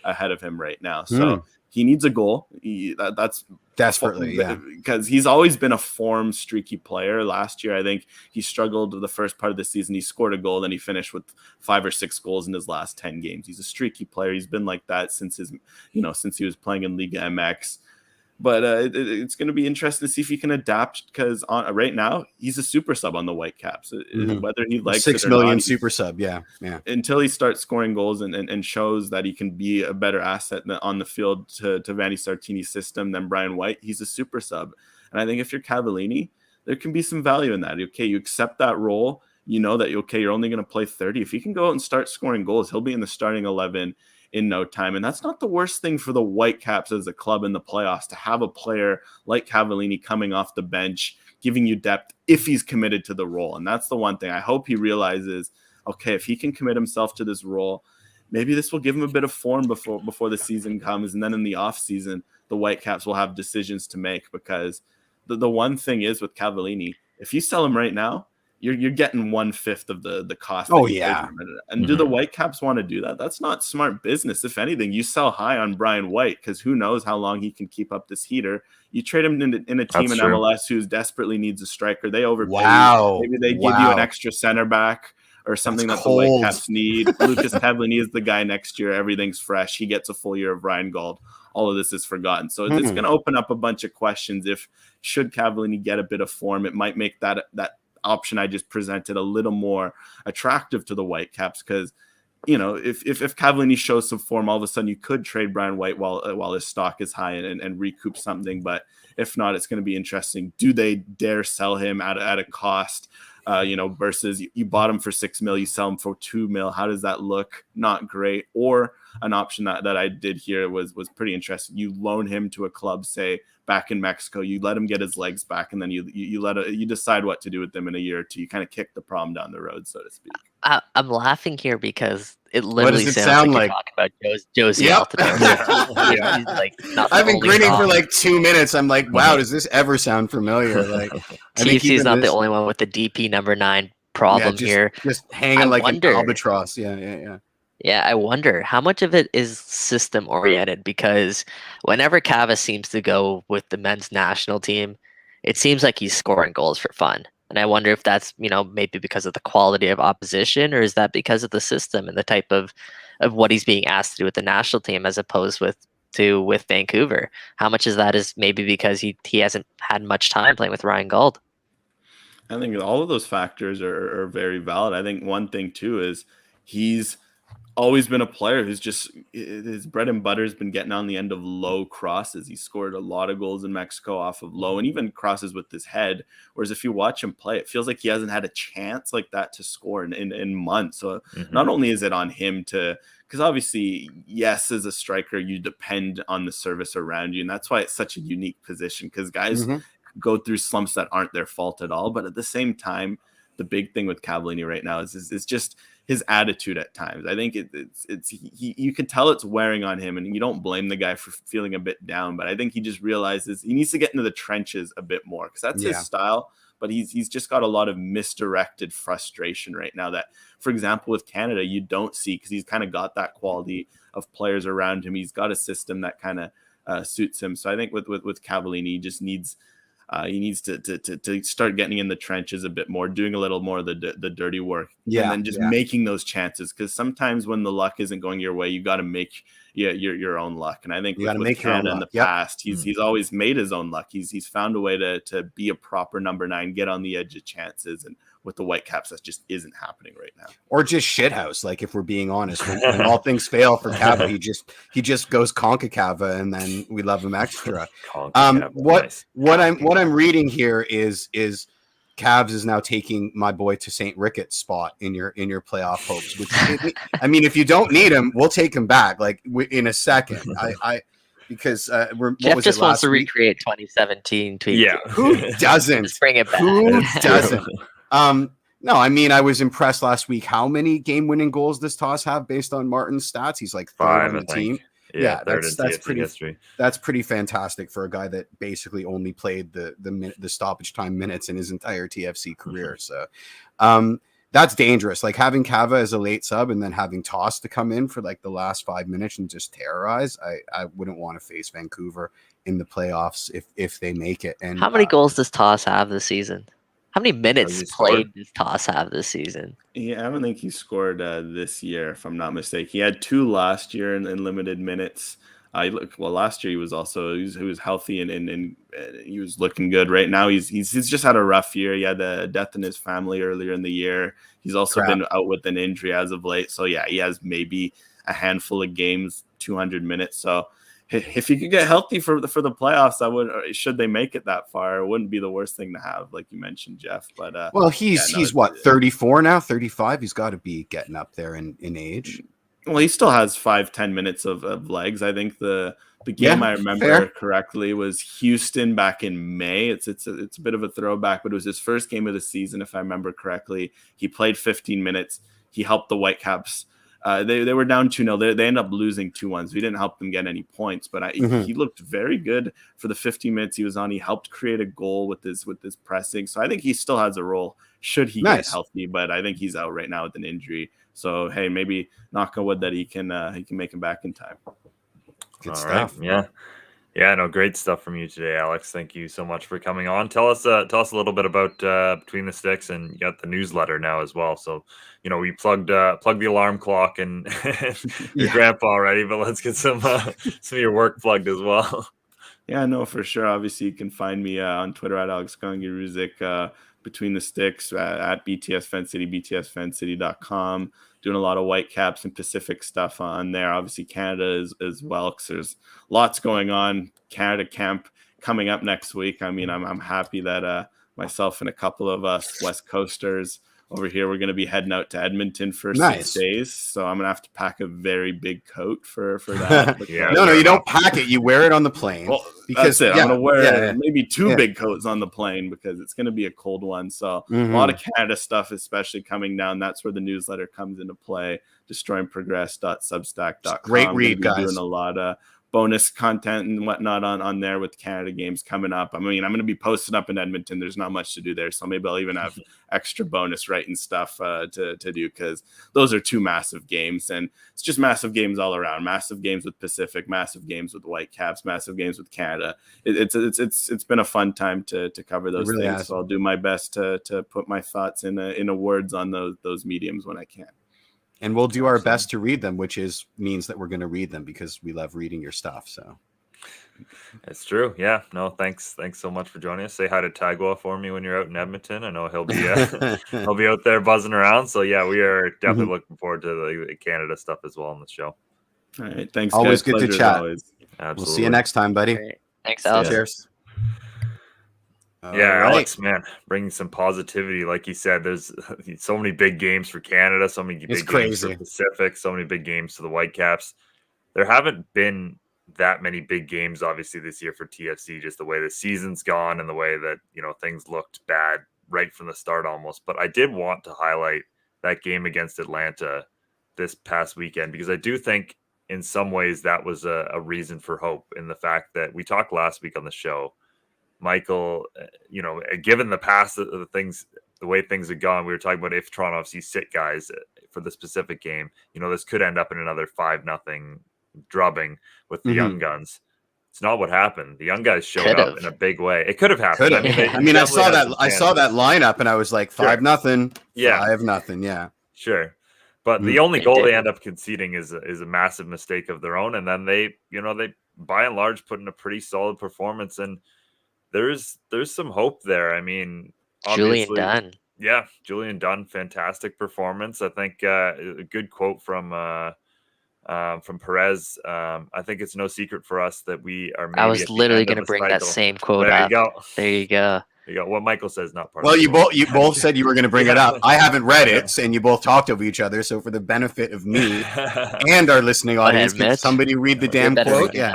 ahead of him right now. So he needs a goal. That's desperately, because he's always been a form streaky player. Last year, I think he struggled the first part of the season. He scored a goal, then he finished with 5 or 6 goals in his last 10 games. He's a streaky player. He's been like that since since he was playing in Liga MX. But it's going to be interesting to see if he can adapt, because right now he's a super sub on the Whitecaps. Whether he likes $6 million super sub, yeah. Until he starts scoring goals and shows that he can be a better asset on the field to Vanni Sartini's system than Brian White, he's a super sub. And I think if you're Cavallini, there can be some value in that. Okay, you accept that role. You know that you're only going to play 30. If he can go out and start scoring goals, he'll be in the starting 11 in no time. And that's not the worst thing for the Whitecaps as a club in the playoffs, to have a player like Cavallini coming off the bench, giving you depth if he's committed to the role. And that's the one thing I hope he realizes. Okay, if he can commit himself to this role, maybe this will give him a bit of form before the season comes. And then in the off season, the Whitecaps will have decisions to make, because the one thing is with Cavallini, if you sell him right now, you're getting 1/5 of the cost. And do the Whitecaps want to do that? That's not smart business. If anything, you sell high on Brian White, because who knows how long he can keep up this heater. You trade him in a team in MLS who desperately needs a striker. They overpay. Maybe they give you an extra center back or something that the Whitecaps need. Lucas Cavallini is the guy next year. Everything's fresh. He gets a full year of Ryan Gauld. All of this is forgotten. So it's going to open up a bunch of questions. Should Cavallini get a bit of form, it might make that option I just presented a little more attractive to the Whitecaps, because if Cavallini shows some form, all of a sudden you could trade Brian White while his stock is high and recoup something. But if not, it's going to be interesting. Do they dare sell him at a cost? Versus you bought him for $6 million, you sell him for $2 million. How does that look? Not great. Or an option that I did here was pretty interesting. You loan him to a club, say back in Mexico. You let him get his legs back, and then you decide what to do with them in a year or two. You kind of kick the problem down the road, so to speak. I'm laughing here because it literally sounds like you're talking about Josie Altidore. I've been grinning for like 2 minutes. I'm like, wow, does this ever sound familiar? Like, TFC is not the only one with the DP number 9 problem here. Just hanging like an albatross. Yeah, I wonder how much of it is system oriented, because whenever Cava seems to go with the men's national team, it seems like he's scoring goals for fun. And I wonder if that's, maybe because of the quality of opposition, or is that because of the system and the type of what he's being asked to do with the national team as opposed with Vancouver? How much of that is maybe because he hasn't had much time playing with Ryan Gauld? I think all of those factors are very valid. I think one thing too is he's always been a player who's just, his bread and butter has been getting on the end of low crosses. He scored a lot of goals in Mexico off of low and even crosses with his head. Whereas if you watch him play, it feels like he hasn't had a chance like that to score in months. So not only is it on him because obviously, yes, as a striker, you depend on the service around you. And that's why it's such a unique position, because guys go through slumps that aren't their fault at all. But at the same time, the big thing with Cavallini right now is just his attitude at times. I think you can tell it's wearing on him, and you don't blame the guy for feeling a bit down, but I think he just realizes he needs to get into the trenches a bit more, because that's his style. But he's just got a lot of misdirected frustration right now that, for example, with Canada, you don't see, because he's kind of got that quality of players around him. He's got a system that kind of suits him. So I think with Cavallini, he just needs to start getting in the trenches a bit more, doing a little more of the dirty work, and then just making those chances. Because sometimes when the luck isn't going your way, you got to make your own luck. And I think with Canada in the past, he's always made his own luck. He's found a way to be a proper number 9, get on the edge of chances. And with the Whitecaps, that just isn't happening right now. Or just shithouse, like, if we're being honest, when all things fail for Cava, he just goes CONCACAF, and then we love him extra. What I'm reading here is Cavs is now taking my boy to St. Ricketts spot in your playoff hopes. Which, I mean, if you don't need him, we'll take him back like in a second. because Jeff just wants to recreate 2017 tweets. Yeah, who doesn't? Just bring it back. Who doesn't? No, I mean, I was impressed last week how many game-winning goals does Toss have based on Martin's stats. He's like 3rd on the team. Yeah, that's pretty fantastic for a guy that basically only played the stoppage time minutes in his entire TFC career. So that's dangerous. Like having Cava as a late sub and then having Toss to come in for like the last 5 minutes and just terrorize. I wouldn't want to face Vancouver in the playoffs if they make it. And how many goals does Toss have this season? How many minutes played does Toss have this season? Yeah, I don't think he scored this year, if I'm not mistaken. He had 2 last year in limited minutes. Last year he was healthy and he was looking good. Right now he's just had a rough year. He had a death in his family earlier in the year. He's also been out with an injury as of late. So yeah, he has maybe a handful of games, 200 minutes. So if he could get healthy for the playoffs, I would. Should they make it that far, it wouldn't be the worst thing to have, like you mentioned, Jeff. But he's what, 34 now, 35. He's got to be getting up there in age. Well, he still has 5-10 minutes of legs. I think the game I remember correctly was Houston back in May. It's a bit of a throwback, but it was his first game of the season, if I remember correctly. He played 15 minutes. He helped the Whitecaps. They were down 2-0. They ended up losing 2-1. So he didn't help them get any points, but he looked very good for the 15 minutes he was on. He helped create a goal with his pressing. So I think he still has a role should he get healthy, but I think he's out right now with an injury. So hey, maybe knock on wood that he can make him back in time. Good stuff. Right. Yeah, no, great stuff from you today, Alex. Thank you so much for coming on. Tell us a little bit about Between the Sticks, and you got the newsletter now as well. So, we plugged the alarm clock and your grandpa already, but let's get some of your work plugged as well. Yeah, no, for sure. Obviously, you can find me on Twitter at Alexandre Gangué-Ruzic, Between the Sticks at BTS Fan City, btsfancity.com. Doing a lot of Whitecaps and Pacific stuff on there. Obviously, Canada as well, because there's lots going on. Canada Camp coming up next week. I mean, I'm happy that myself and a couple of us West Coasters over here, we're going to be heading out to Edmonton for 6 days. So I'm going to have to pack a very big coat for that. No, you don't pack it. You wear it on the plane. Well, because I'm going to wear maybe 2 big coats on the plane because it's going to be a cold one. So a lot of Canada stuff, especially coming down. That's where the newsletter comes into play. Destroyingprogress.substack.com. Great read, guys. Doing a lot of bonus content and whatnot on there with Canada games coming up. I mean, I'm going to be posting up in Edmonton. There's not much to do there, so maybe I'll even have extra bonus writing stuff to do, because those are 2 massive games, and it's just massive games all around. Massive games with Pacific, massive games with Whitecaps, massive games with Canada. It's been a fun time to cover those things. So I'll do my best to put my thoughts in words on those mediums when I can. And we'll do our best to read them, which means that we're going to read them because we love reading your stuff. So it's true. Yeah. No, thanks so much for joining us. Say hi to Tagua for me when you're out in Edmonton. I know he'll be out there buzzing around. So yeah, we are definitely looking forward to the Canada stuff as well on the show. All right. Thanks. Always guys. good Pleasure to chat. Absolutely. We'll see you next time, buddy. Great. Thanks, Alex. Cheers. Alex, man, bringing some positivity. Like you said, there's so many big games for Canada, so many big games for Pacific, so many big games for the Whitecaps. There haven't been that many big games, obviously, this year for TFC, just the way the season's gone and the way that, things looked bad right from the start almost. But I did want to highlight that game against Atlanta this past weekend, because I do think in some ways that was a reason for hope, in the fact that we talked last week on the show. Michael, given the past of the things, the way things have gone, we were talking about if Toronto FC sit guys for the specific game, this could end up in another 5-0 drubbing with the young guns. It's not what happened. The young guys showed up in a big way. It could have happened. I saw that lineup and I was like 5-0. Yeah. 5-0. Yeah. Sure. But the only goal they end up conceding is a massive mistake of their own. And then they by and large put in a pretty solid performance, and there's some hope there. I mean, Julian Dunn. Yeah, Julian Dunn, fantastic performance. I think a good quote from Perez. I think it's no secret for us that we are. I was literally going to bring that same quote up. There you go. You got what Michael says, not part. Well, of you both said you were going to bring it up. I haven't read it, and you both talked over each other. So for the benefit of me and our listening audience, can somebody read the damn quote? Yeah.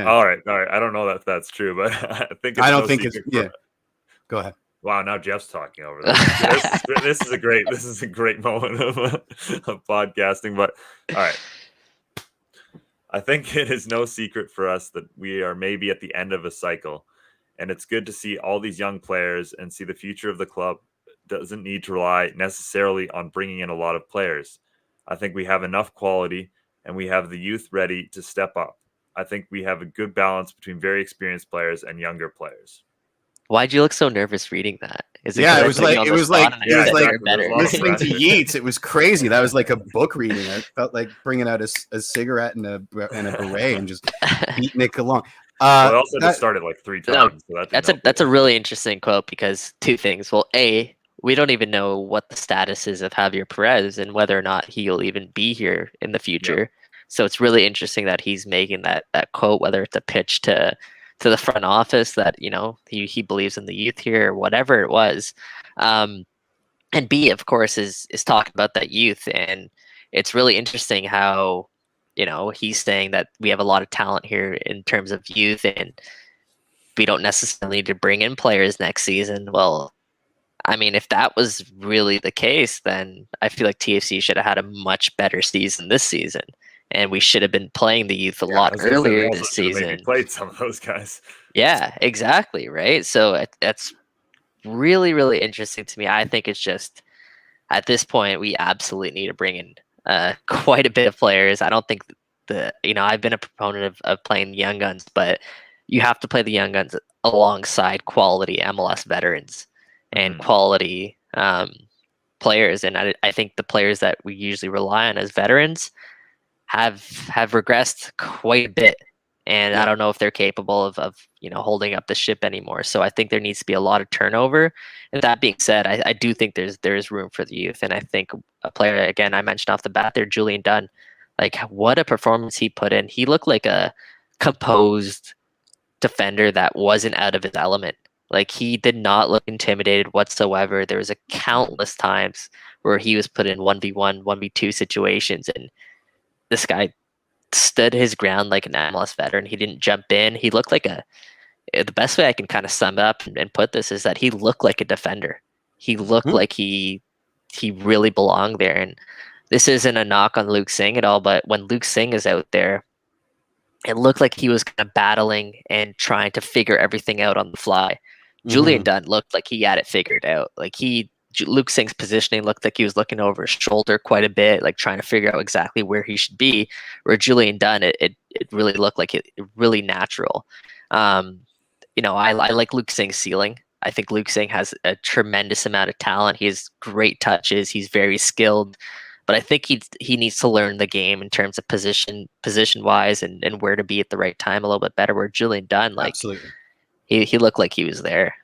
All right. I don't know if that's true, but I think I don't think it's. Yeah. Go ahead. Wow, now Jeff's talking over this. This is a great moment of podcasting. But all right, I think it is no secret for us that we are maybe at the end of a cycle. And it's good to see all these young players and see the future of the club doesn't need to rely necessarily on bringing in a lot of players. I think we have enough quality and we have the youth ready to step up. I think we have a good balance between very experienced players and younger players. Why'd you look so nervous reading that? It was like listening to Yeats. It was crazy. That was like a book reading. I felt like bringing out a cigarette and a beret and just beating it along. I also just started like 3 times. No, so that's a really interesting quote because 2 things. Well, A, we don't even know what the status is of Javier Perez and whether or not he'll even be here in the future. Yeah. So it's really interesting that he's making that quote, whether it's a pitch to the front office that, you know, he believes in the youth here or whatever it was. And B, of course, is talking about that youth. And it's really interesting how, you know, he's saying that we have a lot of talent here in terms of youth and we don't necessarily need to bring in players next season. Well, I mean, if that was really the case, then I feel like TFC should have had a much better season this season. And we should have been playing the youth a lot earlier this season. Maybe played some of those guys. Yeah, exactly. Right. So that's really, really interesting to me. I think it's just at this point, we absolutely need to bring in quite a bit of players. I don't think I've been a proponent of playing young guns, but you have to play the young guns alongside quality MLS veterans and quality players. And I think the players that we usually rely on as veterans have regressed quite a bit. And I don't know if they're capable of holding up the ship anymore. So I think there needs to be a lot of turnover. And that being said, I do think there's room for the youth. And I think a player, again, I mentioned off the bat there, Julian Dunn, like what a performance he put in. He looked like a composed defender that wasn't out of his element. Like he did not look intimidated whatsoever. There was a countless times where he was put in 1v1, 1v2 situations. And this guy stood his ground like an MLS veteran. He didn't jump in. He looked like the best way I can kind of sum up and put this is that he looked like a defender. He looked like he really belonged there. And this isn't a knock on Luke Singh at all, but when Luke Singh is out there, it looked like he was kind of battling and trying to figure everything out on the fly. Julian Dunn looked like he had it figured out. Like Luke Singh's positioning looked like he was looking over his shoulder quite a bit, like trying to figure out exactly where he should be. Where Julian Dunn, it really looked like it really natural. I like Luke Singh's ceiling. I think Luke Singh has a tremendous amount of talent. He has great touches. He's very skilled, but I think he needs to learn the game in terms of position wise and where to be at the right time a little bit better. Where Julian Dunn, like absolutely, he looked like he was there.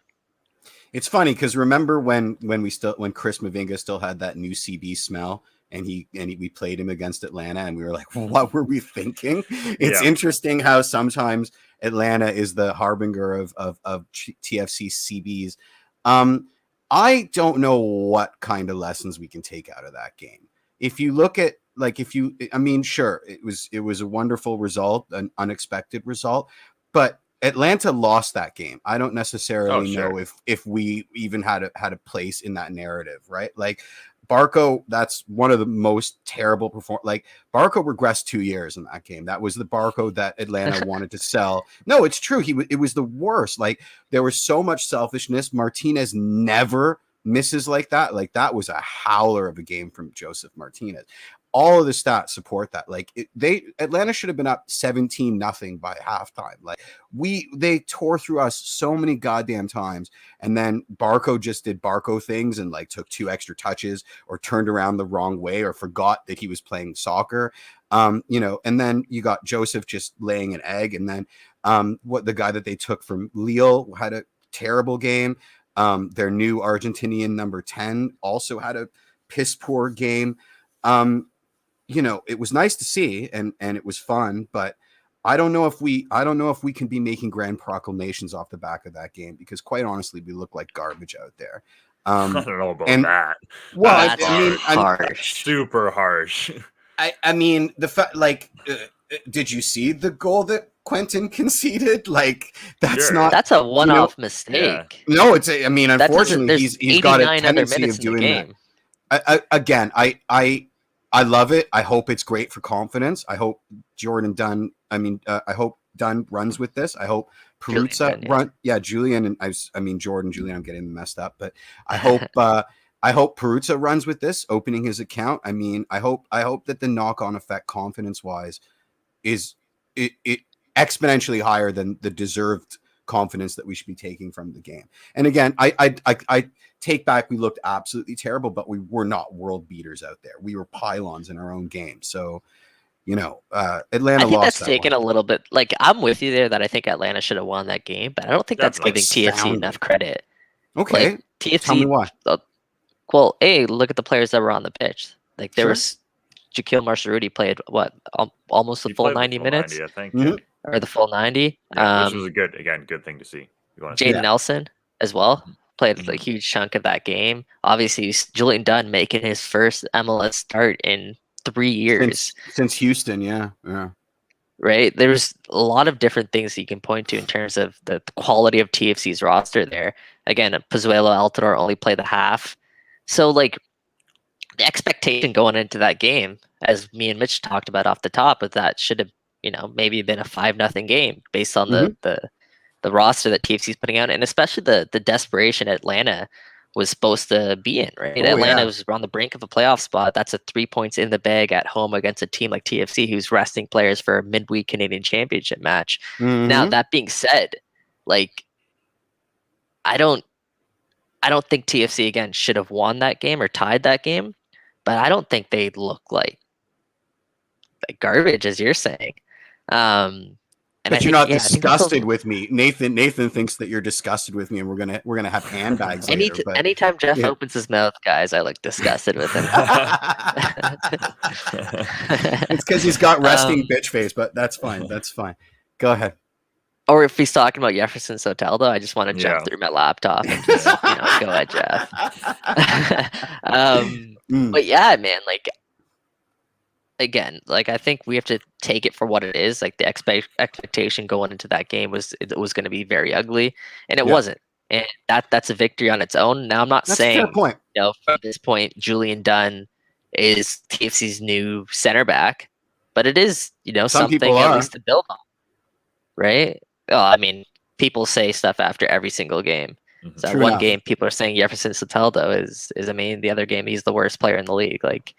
It's funny because remember when Chris Mavinga still had that new CB smell and we played him against Atlanta and we were like, what were we thinking? It's interesting how sometimes Atlanta is the harbinger of TFC CBs. I don't know what kind of lessons we can take out of that game. If you look at sure, it was a wonderful result, an unexpected result, but Atlanta lost that game. I don't necessarily know if we even had a place in that narrative, right? Like Barco, that's one of the most terrible Like Barco regressed 2 years in that game. That was the Barco that Atlanta wanted to sell. No, it's true. It was the worst. Like there was so much selfishness. Martinez never misses like that. Like that was a howler of a game from Joseph Martinez. All of the stats support that. Like Atlanta should have been up 17-0 by halftime. Like they tore through us so many goddamn times. And then Barco just did Barco things and like took 2 extra touches or turned around the wrong way or forgot that he was playing soccer. And then you got Joseph just laying an egg. And then the guy that they took from Lille had a terrible game. Their new Argentinian number 10 also had a piss poor game. It was nice to see and it was fun, but I don't know if we can be making grand proclamations off the back of that game, because quite honestly, we look like garbage out there. I don't know about that. Well, that's harsh. Super harsh. I mean, the fact, like, did you see the goal that Quentin conceded? Like, that's that's a one-off mistake. Yeah. No, I mean, unfortunately, he's got a tendency of doing that. Again, I love it. I hope it's great for confidence. I hope Jordan Dunn. I hope Dunn runs with this. I hope Peruzza Julian, and Julian. I'm getting messed up, but I hope Peruzza runs with this, opening his account. I mean, I hope that the knock-on effect, confidence-wise, is it exponentially higher than the deserved confidence that we should be taking from the game. And again, I take back, we looked absolutely terrible, but we were not world beaters out there. We were pylons in our own game. So, Atlanta lost. I think that's taken a little bit. Like, I'm with you there that I think Atlanta should have won that game, but I don't think that's giving TFC enough credit. Okay, like, TFC. Tell me why. Well, look at the players that were on the pitch. Like, there was Jaquil Marceruti played almost the full 90 minutes, 90, I think, or the full 90. Which was a good thing to see. Jaden Nelson as well played a huge chunk of that game. Obviously, Julian Dunn making his first MLS start in 3 years since Houston. Yeah. Right. There's a lot of different things you can point to in terms of the quality of TFC's roster there. Again, Pozuelo Altidore only played the half. So, like, the expectation going into that game, as me and Mitch talked about off the top, is that should have, maybe been a 5-0 game based on the roster that TFC's putting out, and especially the desperation Atlanta was supposed to be in, right? Atlanta was on the brink of a playoff spot. That's a 3 points in the bag at home against a team like TFC, who's resting players for a midweek Canadian Championship match. Now, that being said, like, I don't think TFC again should have won that game or tied that game, but I don't think they look like garbage, as you're saying. But you're not disgusted with me, Nathan. Nathan thinks that you're disgusted with me, and we're gonna have handbags later. But anytime Jeff opens his mouth, guys, I look disgusted with him. It's because he's got resting bitch face, but that's fine. That's fine. Go ahead. Or if he's talking about Jefferson Soteldo, I just want to jump through my laptop and just go ahead, Jeff. But yeah, man, like, again, like, I think we have to take it for what it is. Like, the expectation going into that game was it was going to be very ugly, and it wasn't. And that's a victory on its own. Now, I'm not saying, a fair point. From this point, Julian Dunn is TFC's new center back, but it is, something at least to build on, right? Well, I mean, people say stuff after every single game. So one game, people are saying Jefferson Soteldo is the other game, he's the worst player in the league. Like,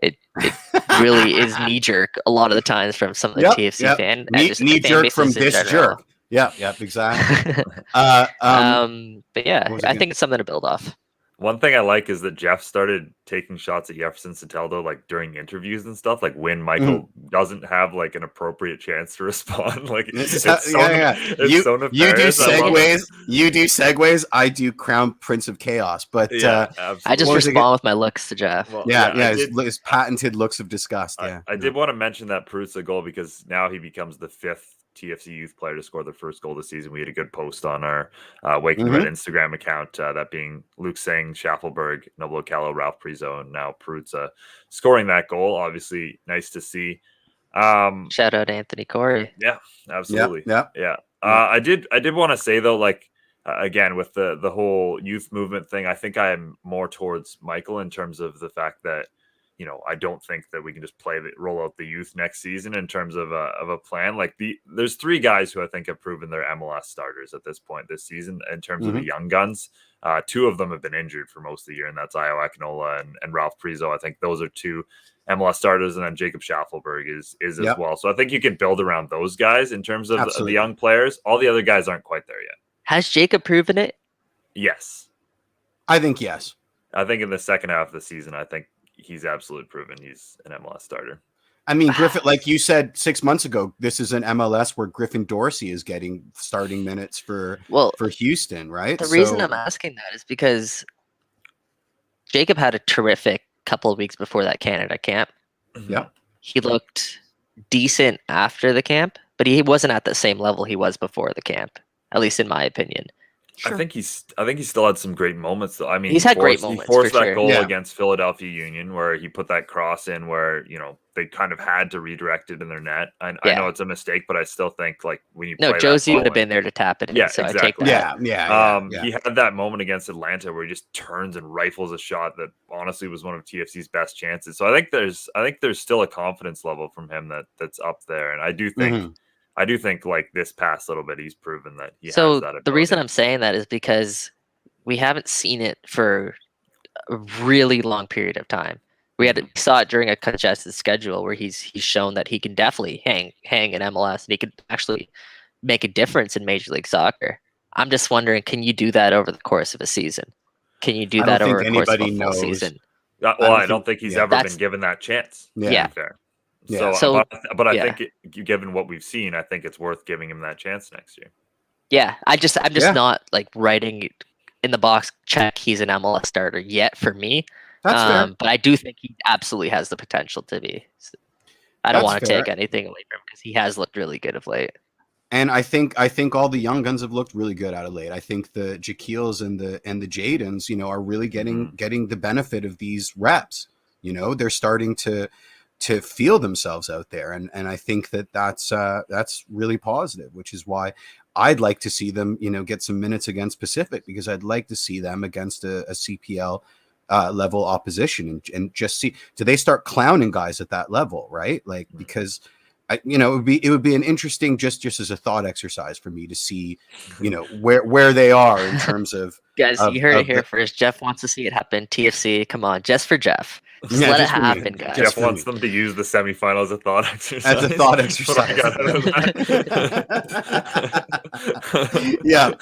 it really is knee jerk a lot of the times from some of the TFC fan. Knee jerk from this jerk. Yeah, exactly. But yeah, I think it's something to build off. One thing I like is that Jeff started taking shots at Jefferson Soteldo, like, during interviews and stuff, like when Michael doesn't have, like, an appropriate chance to respond. Like, you do segues. You do segues. I do Crown Prince of Chaos. But I just respond with my looks to Jeff. Well, his patented looks of disgust. I did want to mention that Peruzza goal, because now he becomes the 5th TFC youth player to score their first goal this season. We had a good post on our Waking Red Instagram account, that being Luke Singh, Schaffelberg, Noble Okello, Ralph Prizo, and now Peruzza scoring that goal. Obviously, nice to see. Shout out Anthony Corey. Yeah, absolutely. Yeah. I did want to say, though, like, again, with the whole youth movement thing, I think I am more towards Michael in terms of the fact that, I don't think that we can just roll out the youth next season in terms of a plan. Like, there's 3 guys who I think have proven their MLS starters at this point this season in terms of the young guns. 2 of them have been injured for most of the year, and that's Io Akinola and Ralph Prizo. I think those are 2 MLS starters, and then Jacob Schaffelberg is as well. So I think you can build around those guys in terms of the young players. All the other guys aren't quite there yet. Has Jacob proven it? Yes. I think yes. I think in the second half of the season, I think he's absolutely proven he's an MLS starter. I mean, Griffin, like you said 6 months ago, this is an MLS where Griffin Dorsey is getting starting minutes for Houston, right? The reason I'm asking that is because Jacob had a terrific couple of weeks before that Canada camp. Yeah. He looked decent after the camp, but he wasn't at the same level he was before the camp, at least in my opinion. Sure. I think he still had some great moments though. I mean, he's had great moments. He forced for that sure. goal against Philadelphia Union where he put that cross in where, they kind of had to redirect it in their net. I know it's a mistake, but I still think like when you play Josie would have been there to tap it in. Yeah, so exactly. I take that. He had that moment against Atlanta where he just turns and rifles a shot that honestly was one of TFC's best chances. So I think there's still a confidence level from him that's up there, and I do think like this past little bit, he's proven that he has that ability. The reason I'm saying that is because we haven't seen it for a really long period of time. We saw it during a congested schedule where he's shown that he can definitely hang in MLS and he could actually make a difference in Major League Soccer. I'm just wondering, can you do that over the course of a season? Can you do that over the course of a full season? I don't think he's ever been given that chance. Yeah. Fair. Yeah. But I think given what we've seen, I think it's worth giving him that chance next year. Yeah, I'm just not like writing in the box check he's an MLS starter yet for me. That's fair. But I do think he absolutely has the potential to be. I don't want to take anything away from him because he has looked really good of late. And I think all the young guns have looked really good out of late. I think the Jaquils and the Jadens, are really getting the benefit of these reps. They're starting to feel themselves out there, and I think that's really positive, which is why I'd like to see them, get some minutes against Pacific, because I'd like to see them against a CPL level opposition and just see, do they start clowning guys at that level, right? Like, because it would be an interesting just as a thought exercise for me to see, where they are in terms of guys. You heard it here first. Jeff wants to see it happen. TFC, come on, just for Jeff. Just let it happen, guys. Jeff wants them to use the semifinals as a thought exercise. As a thought exercise. Yeah.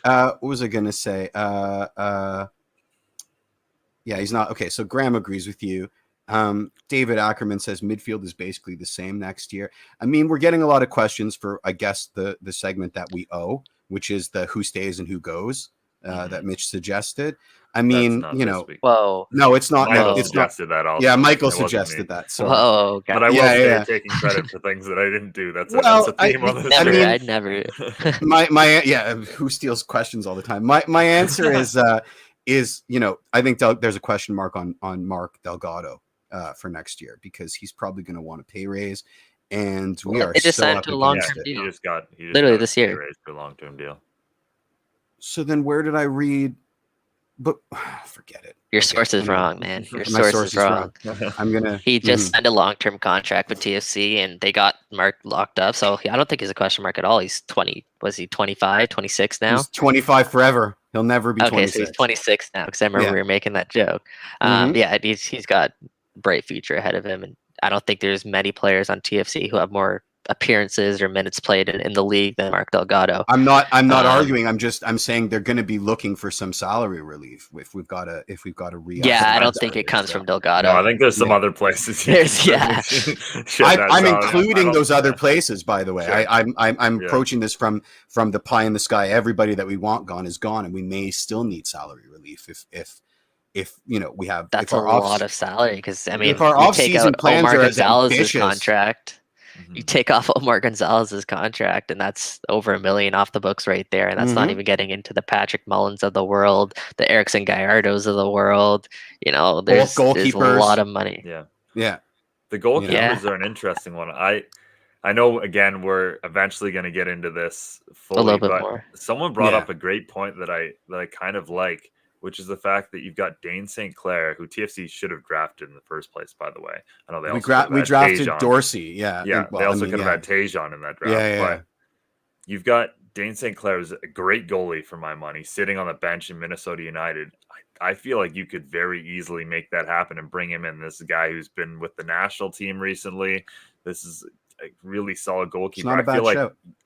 What was I gonna say? He's not okay. So Graham agrees with you. David Ackerman says midfield is basically the same next year. I mean, we're getting a lot of questions for, I guess, the segment that we owe, which is the who stays and who goes that Mitch suggested. I mean, whoa. No, it's not. Michael it's suggested that also. Yeah, Michael suggested that. So. Whoa. But I will say taking credit for things that I didn't do. That's a theme on this. I'd never. Who steals questions all the time? My answer is I think there's a question mark on Mark Delgado for next year, because he's probably going to want a pay raise, and they just signed to a long-term deal. He just got literally this year pay raise for a long-term deal. So then where did I read? But forget it. Your source is wrong, man. Your source is wrong. I'm gonna. He just signed a long-term contract with TFC, and they got Mark locked up. So I don't think he's a question mark at all. He's 20. Was he 25, 26 now? He's 25 forever. He'll never be 26. So he's 26 now, because I remember we were making that joke. He's got a bright future ahead of him, and I don't think there's many players on TFC who have more appearances or minutes played in the league than Mark Delgado. I'm not arguing. I'm saying they're going to be looking for some salary relief if we've got to I don't think it comes from Delgado. No, I think there's some other places. I'm including those other places, by the way. Sure. I'm approaching this from the pie in the sky. Everybody that we want gone is gone, and we may still need salary relief if we have. That's a lot of salary, because I mean, if our off-season plans are as ambitious, contract. You take off Omar Gonzalez's contract, and that's over $1 million off the books right there. And that's not even getting into the Patrick Mullins of the world, the Erickson Gallardos of the world. There's a lot of money. Yeah. The goalkeepers are an interesting one. I know, again, we're eventually going to get into this fully, a little bit more. Someone brought up a great point that I kind of like, which is the fact that you've got Dane St. Clair, who TFC should have drafted in the first place, by the way. I know we drafted Dorsey. Yeah. They also could have had Tajon in that draft. But you've got Dane St. Clair, who's a great goalie for my money, sitting on the bench in Minnesota United. I feel like you could very easily make that happen and bring him in. This is a guy who's been with the national team recently. This is a really solid goalkeeper.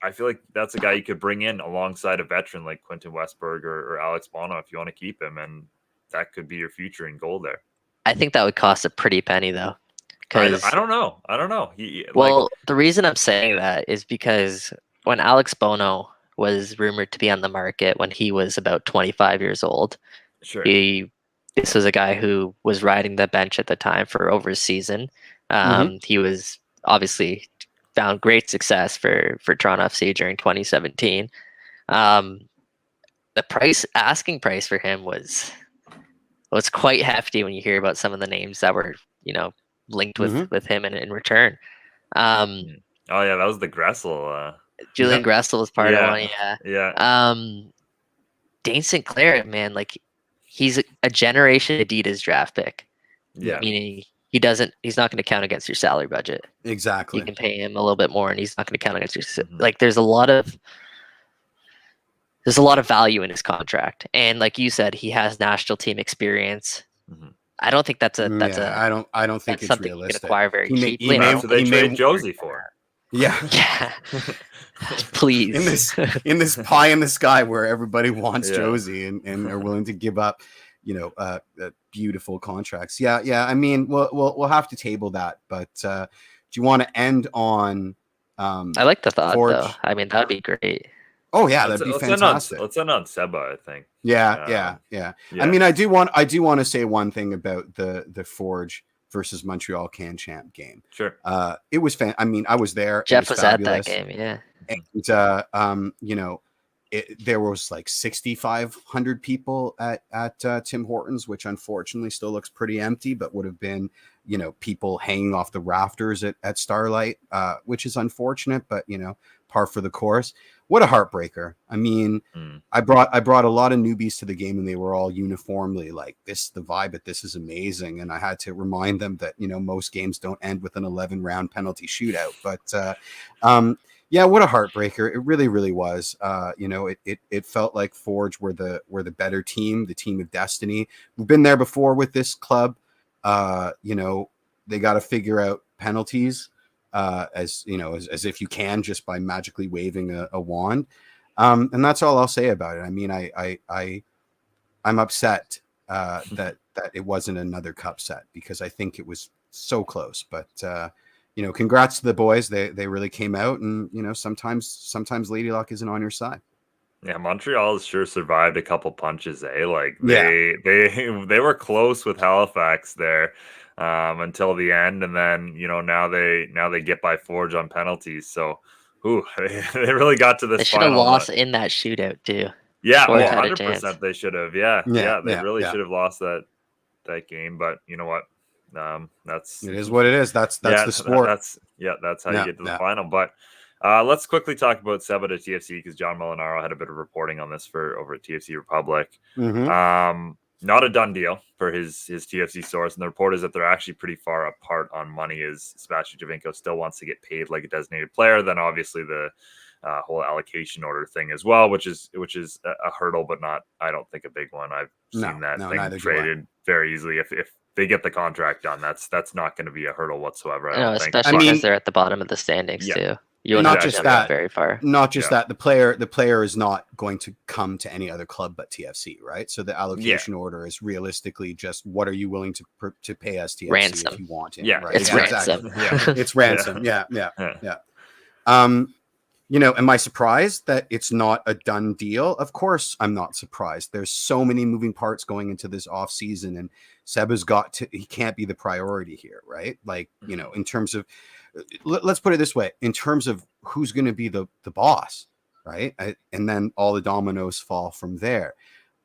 I feel like that's a guy you could bring in alongside a veteran like Quentin Westberg or Alex Bono if you want to keep him, and that could be your future in goal there. I think that would cost a pretty penny, though. I don't know. The reason I'm saying that is because when Alex Bono was rumored to be on the market when he was about 25 years old, this was a guy who was riding the bench at the time for over a season. He was obviously found great success for Toronto FC during 2017. The asking price for him was quite hefty when you hear about some of the names that were, linked with him in return. Oh yeah, that was the Gressel. Julian Gressel was part of one. Yeah. Dane Sinclair, man, like he's a generation Adidas draft pick. Yeah. Meaning he's not going to count against your salary budget. Exactly. You can pay him a little bit more and he's not going to count against your like there's a lot of value in his contract. And like you said, he has national team experience. I don't think that's I don't think it's something realistic. You can acquire very cheaply. That's what they trade Josie for. Yeah. Please. In this pie in the sky where everybody wants Josie and are willing to give up, beautiful contracts. Yeah. I mean, we'll have to table that. But do you want to end on? I like the thought, though. I mean, that'd be great. Oh yeah, that'd be fantastic. Let's end on Seba, I think. Yeah. I mean, I do want to say one thing about the Forge versus Montreal Can Champ game. Sure. It was I mean, I was there. Jeff was at that game, yeah. And there was like 6,500 people at Tim Hortons, which unfortunately still looks pretty empty, but would have been, people hanging off the rafters at Starlight, which is unfortunate, but par for the course. What a heartbreaker. I mean, I brought a lot of newbies to the game and they were all uniformly like, the vibe at this is amazing. And I had to remind them that, most games don't end with an 11-round penalty shootout. But yeah, what a heartbreaker. It really, really was. It felt like Forge were the better team, the team of destiny. We've been there before with this club. They got to figure out penalties. As if you can just by magically waving a wand, and that's all I'll say about it. I mean, I'm upset that it wasn't another cup set because I think it was so close. But congrats to the boys. They really came out, and sometimes Lady Luck isn't on your side. Yeah, Montreal has sure survived a couple punches, eh? Like they were close with Halifax there. Until the end, and then now they get by Forge on penalties. So, they really got to this. They should have lost in that shootout too. Yeah, 100% they should have. Yeah, they really should have lost that game. But you know what? It is what it is. That's the sport. That's how you get to the final. But let's quickly talk about Seba to TFC because John Molinaro had a bit of reporting on this over at TFC Republic. Not a done deal for his TFC source, and the report is that they're actually pretty far apart on money. As Sebastian Javinko still wants to get paid like a designated player, then obviously the whole allocation order thing as well, which is a hurdle, but not, I don't think, a big one. I've seen that thing traded very easily. If they get the contract done, that's not going to be a hurdle whatsoever. I don't think. Especially because they're at the bottom of the standings too. Not just that, very far. Not just that. The player is not going to come to any other club but TFC, right? So the allocation order is realistically just what are you willing to pay us TFC ransom. If you want it? Yeah, right? it's ransom. Exactly. It's ransom. Yeah. Am I surprised that it's not a done deal? Of course, I'm not surprised. There's so many moving parts going into this off season, and Seba's he can't be the priority here, right? Like in terms of. Let's put it this way, in terms of who's going to be the boss, right? And then all the dominoes fall from there.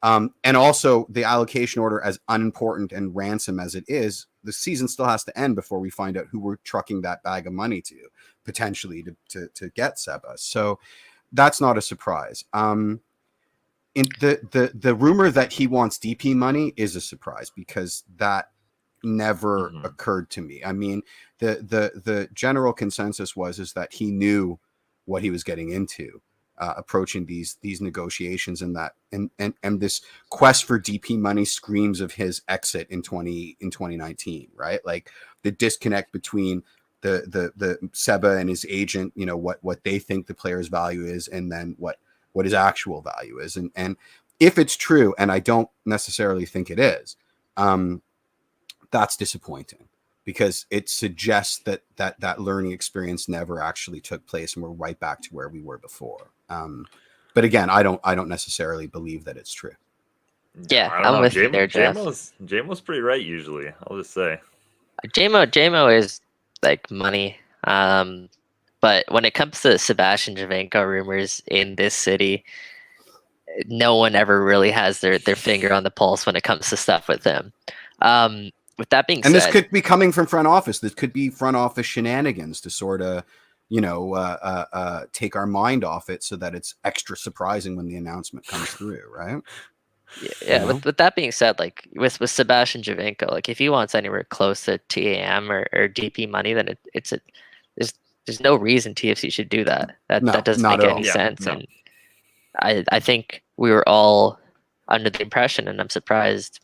And also the allocation order, as unimportant and ransom as it is, the season still has to end before we find out who we're trucking that bag of money to, potentially to get Seba. So that's not a surprise. In the rumor that he wants DP money is a surprise because that never occurred to me. I mean, the general consensus is that he knew what he was getting into approaching these negotiations, and that and this quest for DP money screams of his exit in 2019, right? Like the disconnect between the Seba and his agent, what they think the player's value is, and then what his actual value is, and if it's true, and I don't necessarily think it is, that's disappointing because it suggests that learning experience never actually took place, and we're right back to where we were before. But again, I don't necessarily believe that it's true. Yeah, I'm with you there, Jeff. JMO's pretty right usually. I'll just say. JMO is like money. But when it comes to Sebastian Giovinco rumors in this city, no one ever really has their finger on the pulse when it comes to stuff with him. With that being said, this could be coming from front office. This could be front office shenanigans to sort of, take our mind off it so that it's extra surprising when the announcement comes through, right? Yeah. With that being said, like with Sebastian Giovinco, like if he wants anywhere close to TAM or DP money, then there's no reason TFC should do that. That doesn't make any sense. No. And I think we were all under the impression, and I'm surprised,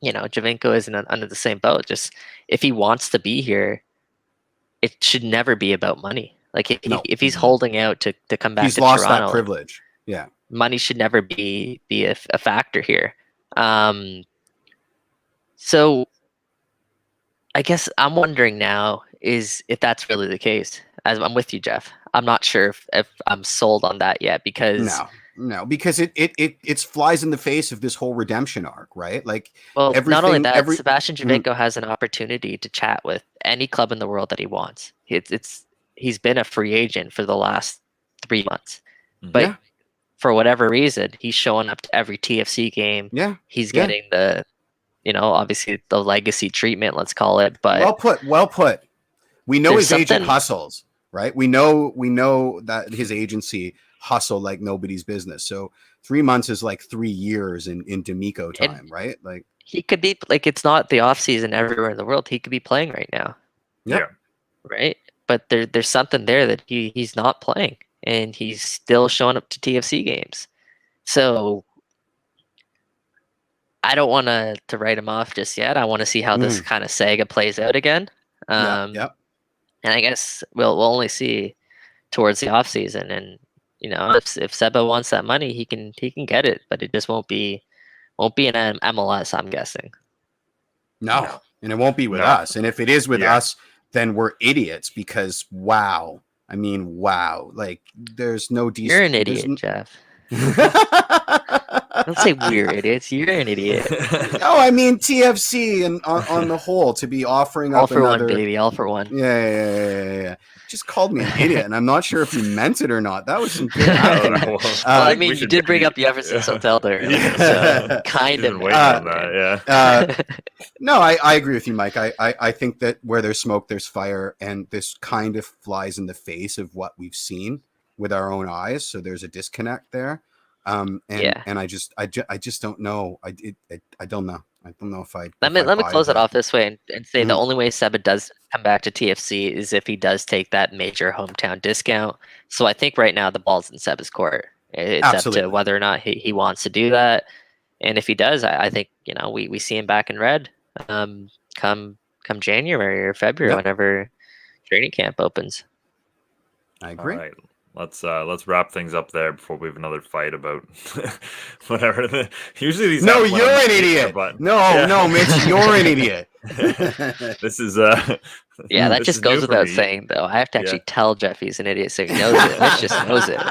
Giovinco isn't under the same boat. Just if he wants to be here, it should never be about money. Like if he's holding out to come back to Toronto, he's lost that privilege. Yeah. Money should never be a factor here. So I guess I'm wondering now is if that's really the case. As I'm with you, Jeff. I'm not sure if I'm sold on that yet because no, because it flies in the face of this whole redemption arc, right? Like, not only that, Sebastian Giovinco has an opportunity to chat with any club in the world that he wants. He's been a free agent for the last 3 months, but for whatever reason, he's showing up to every TFC game. Yeah, he's getting the, obviously the legacy treatment, let's call it. But well put. We know his agent hustles, right? We know that his agency hustle like nobody's business. So 3 months is like 3 years in D'Amico time, right? Like he could be like, it's not the off season everywhere in the world. He could be playing right now. Yeah. Right. But there's something there that he's not playing, and he's still showing up to TFC games. So I don't want to write him off just yet. I want to see how this kind of saga plays out again. And I guess we'll only see towards the off season. And if Seba wants that money, he can get it, but it just won't be an MLS, I'm guessing. No. And it won't be with us. And if it is with us, then we're idiots because wow. Like there's no decent. You're an idiot, Jeff. Don't say we're idiots. You're an idiot. No, I mean TFC and on the whole to be offering all up for another... one, baby, all for one. Yeah. Just called me an idiot, and I'm not sure if you meant it or not. That was some good. You did bring up the Everson's Hotel there, so kind of. On that, no, I agree with you, Mike. I think that where there's smoke, there's fire, and this kind of flies in the face of what we've seen with our own eyes. So there's a disconnect there. And I just don't know. I don't know. I don't know if I. Let me close it off this way and say the only way Seba does come back to TFC is if he does take that major hometown discount. So I think right now the ball's in Seba's court. It's Absolutely. Up to whether or not he wants to do that. And if he does, I think we see him back in red come January or February whenever training camp opens. I agree. All right. Let's wrap things up there before we have another fight about whatever. Usually these. No, you're an idiot. No, Mitch, you're an idiot. This is that just goes without saying, though. I have to actually tell Jeff he's an idiot, so he knows it. Mitch just knows it.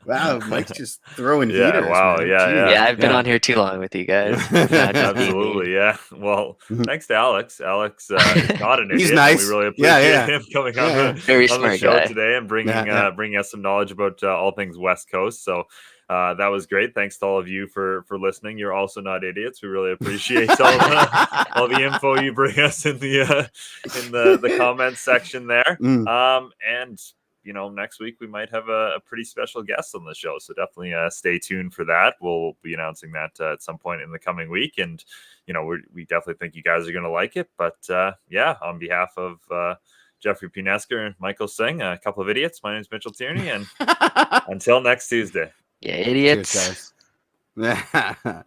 Wow, Mike's just throwing heaters. Wow, man. Yeah, I've been on here too long with you guys. Absolutely, yeah. Well, thanks to Alex. Alex is not an idiot. He's nice. We really appreciate him coming on the show guy. today and bringing us some knowledge about all things West Coast. So that was great. Thanks to all of you for listening. You're also not idiots. We really appreciate all the info you bring us in the comments section there. And next week we might have a pretty special guest on the show. So definitely stay tuned for that. We'll be announcing that at some point in the coming week. And, we definitely think you guys are going to like it. But on behalf of Jeffrey P. Nesker and Michael Singh, a couple of idiots, my name is Mitchell Tierney. And until next Tuesday. Yeah, idiots. Cheers, guys.